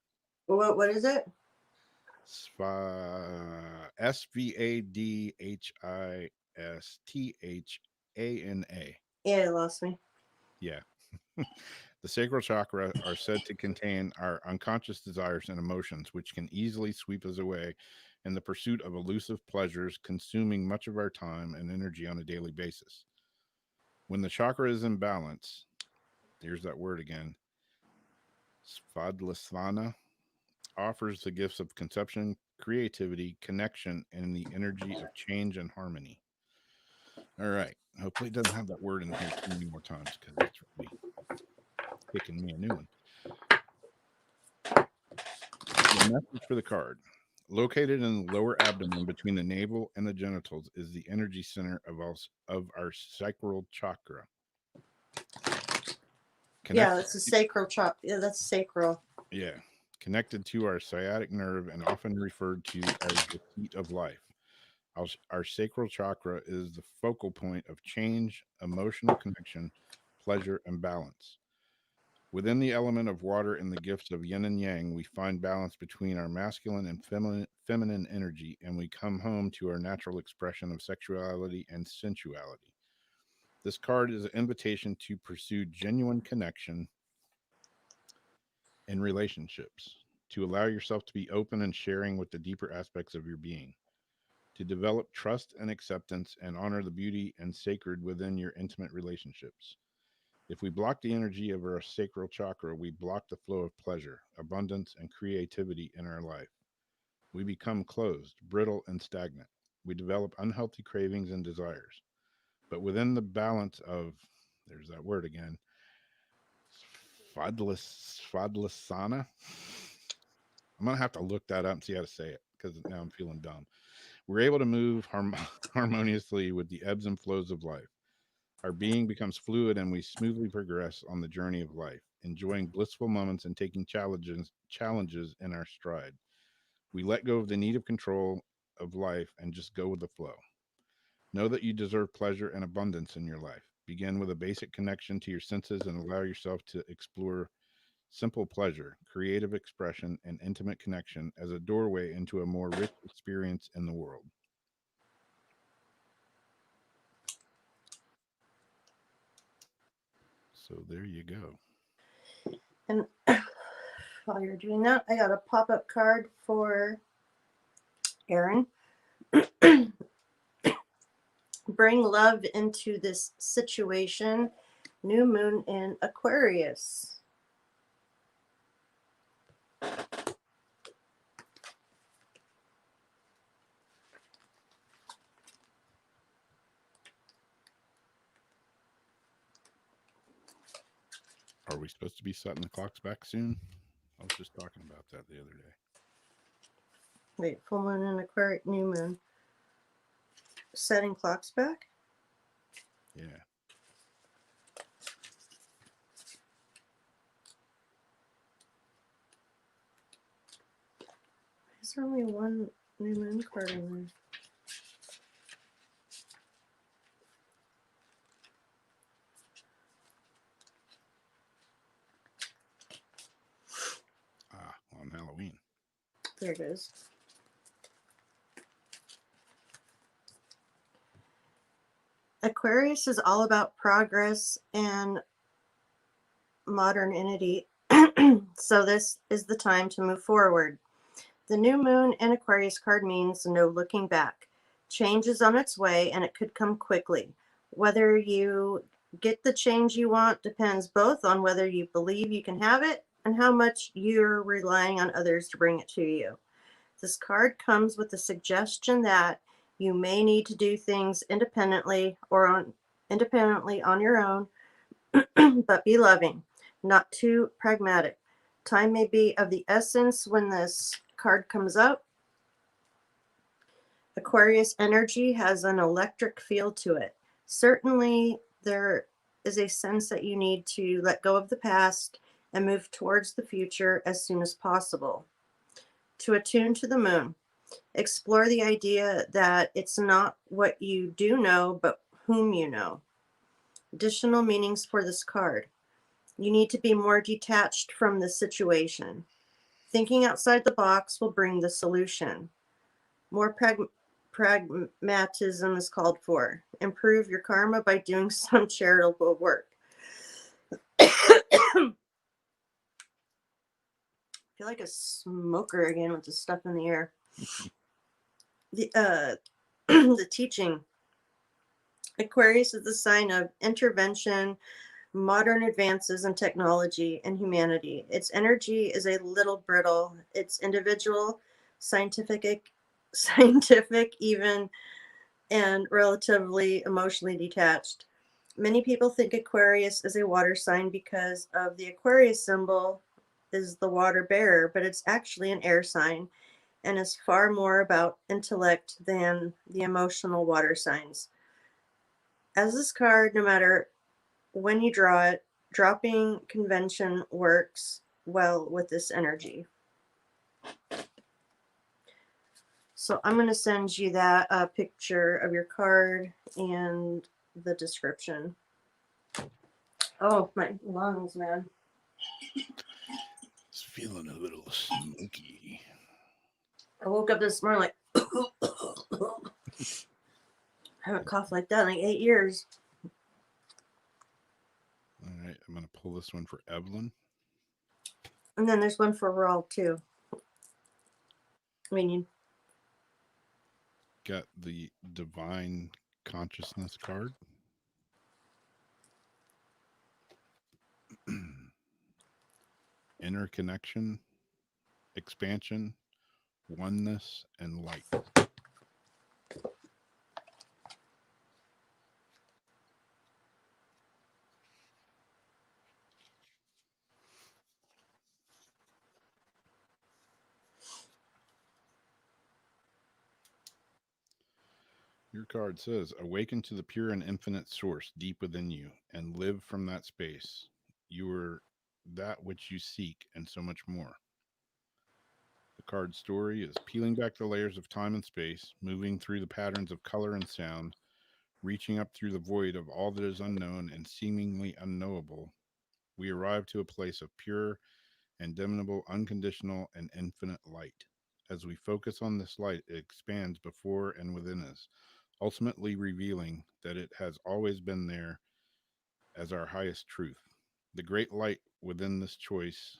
What is it? Svadhisthana. Yeah, it lost me. Yeah. The sacral chakra are said to contain our unconscious desires and emotions, which can easily sweep us away and the pursuit of elusive pleasures consuming much of our time and energy on a daily basis. When the chakra is in balance, there's that word again, Svadhisthana, offers the gifts of conception, creativity, connection, and the energy of change and harmony. All right. Hopefully it doesn't have that word in here too many more times because it's really picking me a new one. The message for the card. Located in the lower abdomen between the navel and the genitals is the energy center of our sacral chakra. Yeah, that's a sacral chakra. Yeah, that's sacral. Yeah. Connected to our sciatic nerve and often referred to as the seat of life. Our sacral chakra is the focal point of change, emotional connection, pleasure, and balance. Within the element of water and the gifts of yin and yang, we find balance between our masculine and feminine energy, and we come home to our natural expression of sexuality and sensuality. This card is an invitation to pursue genuine connection in relationships, to allow yourself to be open and sharing with the deeper aspects of your being, to develop trust and acceptance and honor the beauty and sacred within your intimate relationships. If we block the energy of our sacral chakra, we block the flow of pleasure, abundance, and creativity in our life. We become closed, brittle, and stagnant. We develop unhealthy cravings and desires. But within the balance of, there's that word again, Svadhisthana. I'm going to have to look that up and see how to say it because now I'm feeling dumb. We're able to move harmoniously with the ebbs and flows of life. Our being becomes fluid and we smoothly progress on the journey of life, enjoying blissful moments and taking challenges in our stride. We let go of the need of control of life and just go with the flow. Know that you deserve pleasure and abundance in your life. Begin with a basic connection to your senses and allow yourself to explore simple pleasure, creative expression, and intimate connection as a doorway into a more rich experience in the world. So there you go. And while you're doing that, I got a pop-up card for Aaron. Bring love into this situation. New moon in Aquarius. Are we supposed to be setting the clocks back soon? I was just talking about that the other day. Wait, full moon in Aquarius, new moon. Setting clocks back? Yeah. Is there only one new moon card in there? On Halloween. There it is. Aquarius is all about progress and modernity. So this is the time to move forward. The new moon in Aquarius card means no looking back. Change is on its way and it could come quickly. Whether you get the change you want depends both on whether you believe you can have it and how much you're relying on others to bring it to you. This card comes with the suggestion that you may need to do things independently on your own, but be loving, not too pragmatic. Time may be of the essence when this card comes up. Aquarius energy has an electric feel to it. Certainly, there is a sense that you need to let go of the past and move towards the future as soon as possible. To attune to the moon, explore the idea that it's not what you do know, but whom you know. Additional meanings for this card. You need to be more detached from the situation. Thinking outside the box will bring the solution. More pragmatism is called for. Improve your karma by doing some charitable work. I feel like a smoker again with the stuff in the air. the the teaching. Aquarius is the sign of intervention, modern advances in technology and humanity. Its energy is a little brittle. It's individual, scientific, scientific even, and relatively emotionally detached. Many people think Aquarius is a water sign because of the Aquarius symbol is the water bearer, but it's actually an air sign and is far more about intellect than the emotional water signs. As this card, no matter when you draw it, dropping convention works well with this energy. So I'm going to send you that picture of your card and the description. Oh, my lungs, man. It's feeling a little smoky. I woke up this morning like, I haven't coughed like that in like 8 years. All right, I'm going to pull this one for Evelyn. And then there's one for Raul, too. I mean, you Got the Divine Consciousness card. Interconnection, expansion, oneness, and light. Your card says, awaken to the pure and infinite source deep within you and live from that space. You are that which you seek and so much more. The card story is peeling back the layers of time and space, moving through the patterns of color and sound, reaching up through the void of all that is unknown and seemingly unknowable. We arrive to a place of pure, indomitable, unconditional, and infinite light. As we focus on this light, it expands before and within us, ultimately revealing that it has always been there as our highest truth. The great light within this choice,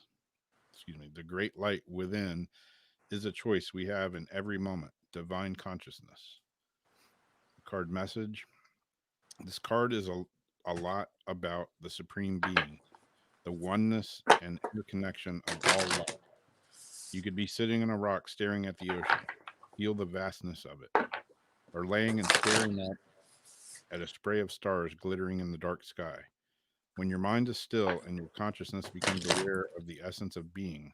the great light within is a choice we have in every moment, divine consciousness. Card message. This card is a lot about the supreme being, the oneness and interconnection of all life. You could be sitting on a rock staring at the ocean, feel the vastness of it, or laying and staring at a spray of stars glittering in the dark sky. When your mind is still and your consciousness becomes aware of the essence of being,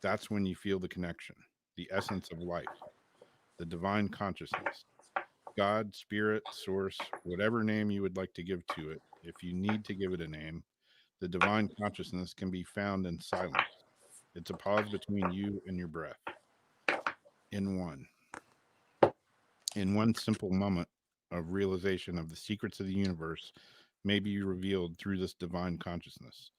that's when you feel the connection, the essence of life, the divine consciousness. God, spirit, source, whatever name you would like to give to it, if you need to give it a name, the divine consciousness can be found in silence. It's a pause between you and your breath. In one simple moment of realization of the secrets of the universe may be revealed through this divine consciousness.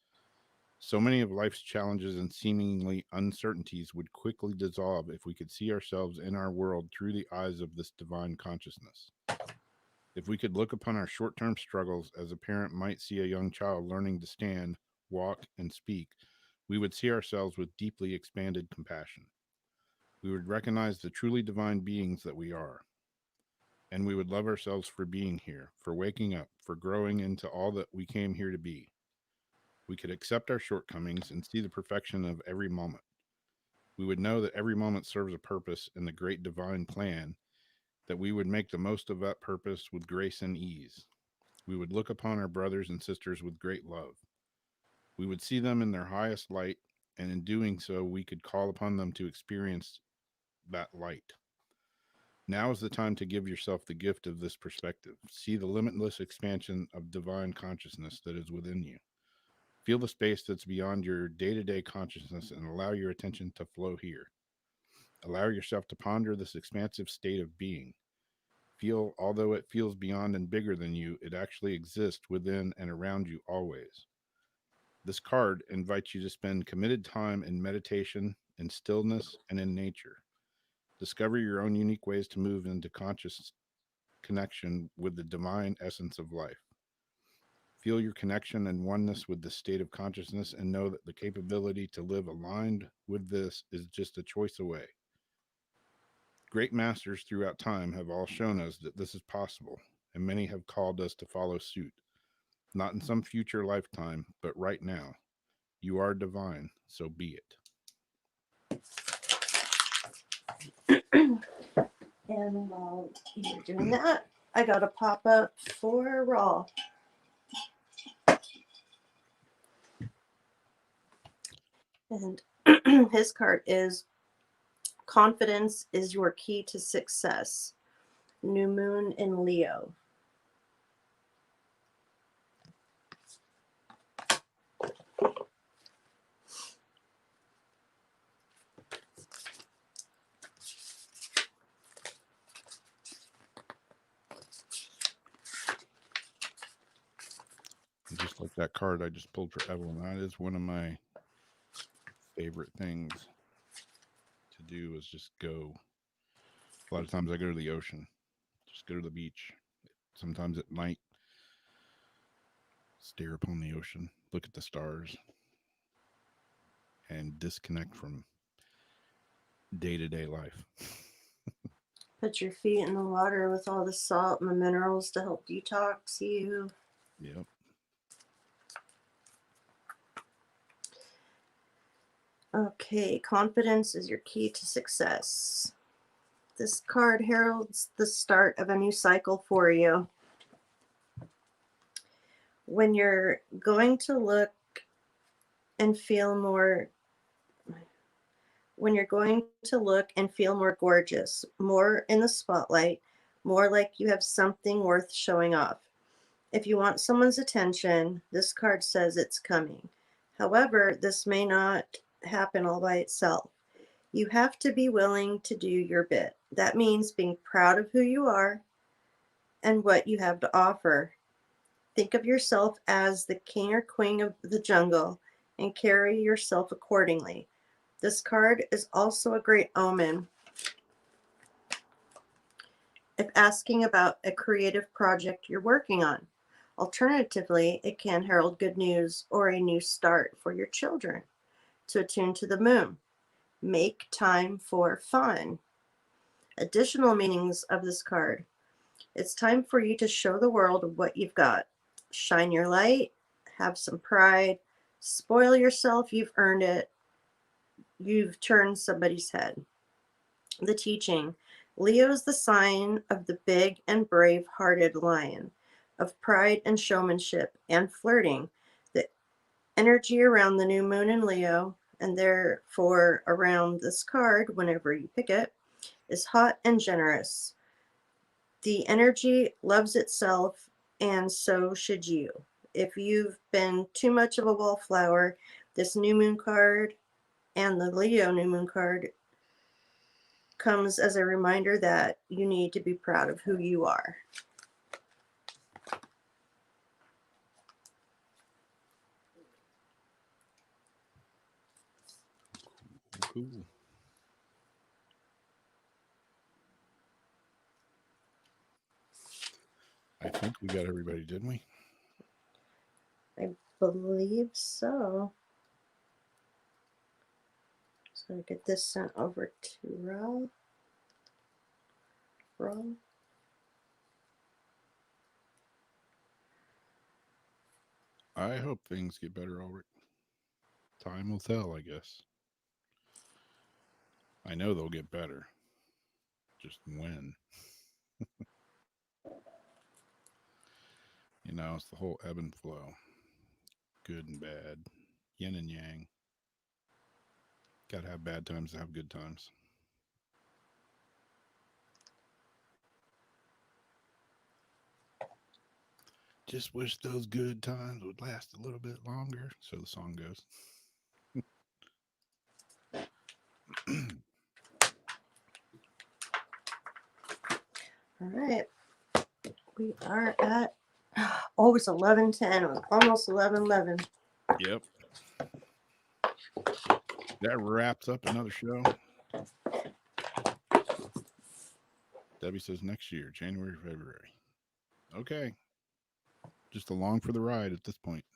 So many of life's challenges and seemingly uncertainties would quickly dissolve if we could see ourselves in our world through the eyes of this divine consciousness. If we could look upon our short-term struggles as a parent might see a young child learning to stand, walk, and speak, we would see ourselves with deeply expanded compassion. We would recognize the truly divine beings that we are. And we would love ourselves for being here, for waking up, for growing into all that we came here to be. We could accept our shortcomings and see the perfection of every moment. We would know that every moment serves a purpose in the great divine plan, that we would make the most of that purpose with grace and ease. We would look upon our brothers and sisters with great love. We would see them in their highest light, and in doing so, we could call upon them to experience that light. Now is the time to give yourself the gift of this perspective. See the limitless expansion of divine consciousness that is within you. Feel the space that's beyond your day-to-day consciousness and allow your attention to flow here. Allow yourself to ponder this expansive state of being. Feel, although it feels beyond and bigger than you, it actually exists within and around you always. This card invites you to spend committed time in meditation, in stillness, and in nature. Discover your own unique ways to move into conscious connection with the divine essence of life. Feel your connection and oneness with the state of consciousness and know that the capability to live aligned with this is just a choice away. Great masters throughout time have all shown us that this is possible, and many have called us to follow suit. Not in some future lifetime, but right now. You are divine, so be it. And while you're doing that, I got a pop up for Raw. And his card is Confidence is your key to success. New moon in Leo. Just like that card I just pulled for Evelyn, that is one of my favorite things to do is just go. A lot of times I go to the ocean, just go to the beach. Sometimes at night, stare upon the ocean, look at the stars, and disconnect from day-to-day life. Put your feet in the water with all the salt and the minerals to help detox you. Yep. Okay, confidence is your key to success. This card heralds the start of a new cycle for you. When you're going to look and feel more, gorgeous, more in the spotlight, more like you have something worth showing off. If you want someone's attention, this card says it's coming. However, this may not happen all by itself. You have to be willing to do your bit. That means being proud of who you are and what you have to offer. Think of yourself as the king or queen of the jungle and carry yourself accordingly. This card is also a great omen if asking about a creative project you're working on. Alternatively, it can herald good news or a new start for your children. To attune to the moon, make time for fun. Additional meanings of this card. It's time for you to show the world what you've got. Shine your light, have some pride, spoil yourself, you've earned it. You've turned somebody's head. The teaching. Leo is the sign of the big and brave-hearted lion, of pride and showmanship and flirting. The energy around the new moon in Leo, and therefore around this card, whenever you pick it, is hot and generous. The energy loves itself, and so should you. If you've been too much of a wallflower, this new moon card and the Leo new moon card comes as a reminder that you need to be proud of who you are. Cool. I think we got everybody, didn't we? I believe so. So I get this sent over to Rob. I hope things get better already. Time will tell, I guess. I know they'll get better. Just when. You know, it's the whole ebb and flow. Good and bad. Yin and yang. Gotta have bad times to have good times. Just wish those good times would last a little bit longer. So the song goes. All right. We are at, oh, it's 11:10. It was almost 11:11. Yep. That wraps up another show. Debbie says next year, January, February. Okay. Just along for the ride at this point.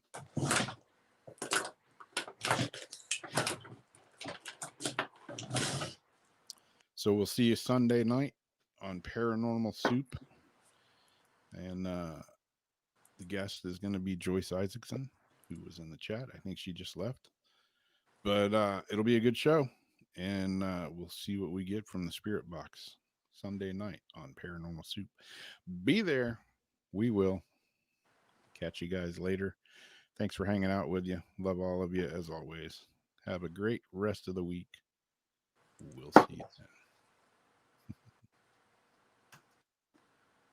So we'll see you Sunday night on Paranormal Soup. And the guest is going to be Joyce Isaacson, who was in the chat. I think she just left. But it'll be a good show. And we'll see what we get from the Spirit Box Sunday night on Paranormal Soup. Be there. We will. Catch you guys later. Thanks for hanging out with you. Love all of you as always. Have a great rest of the week. We'll see you then.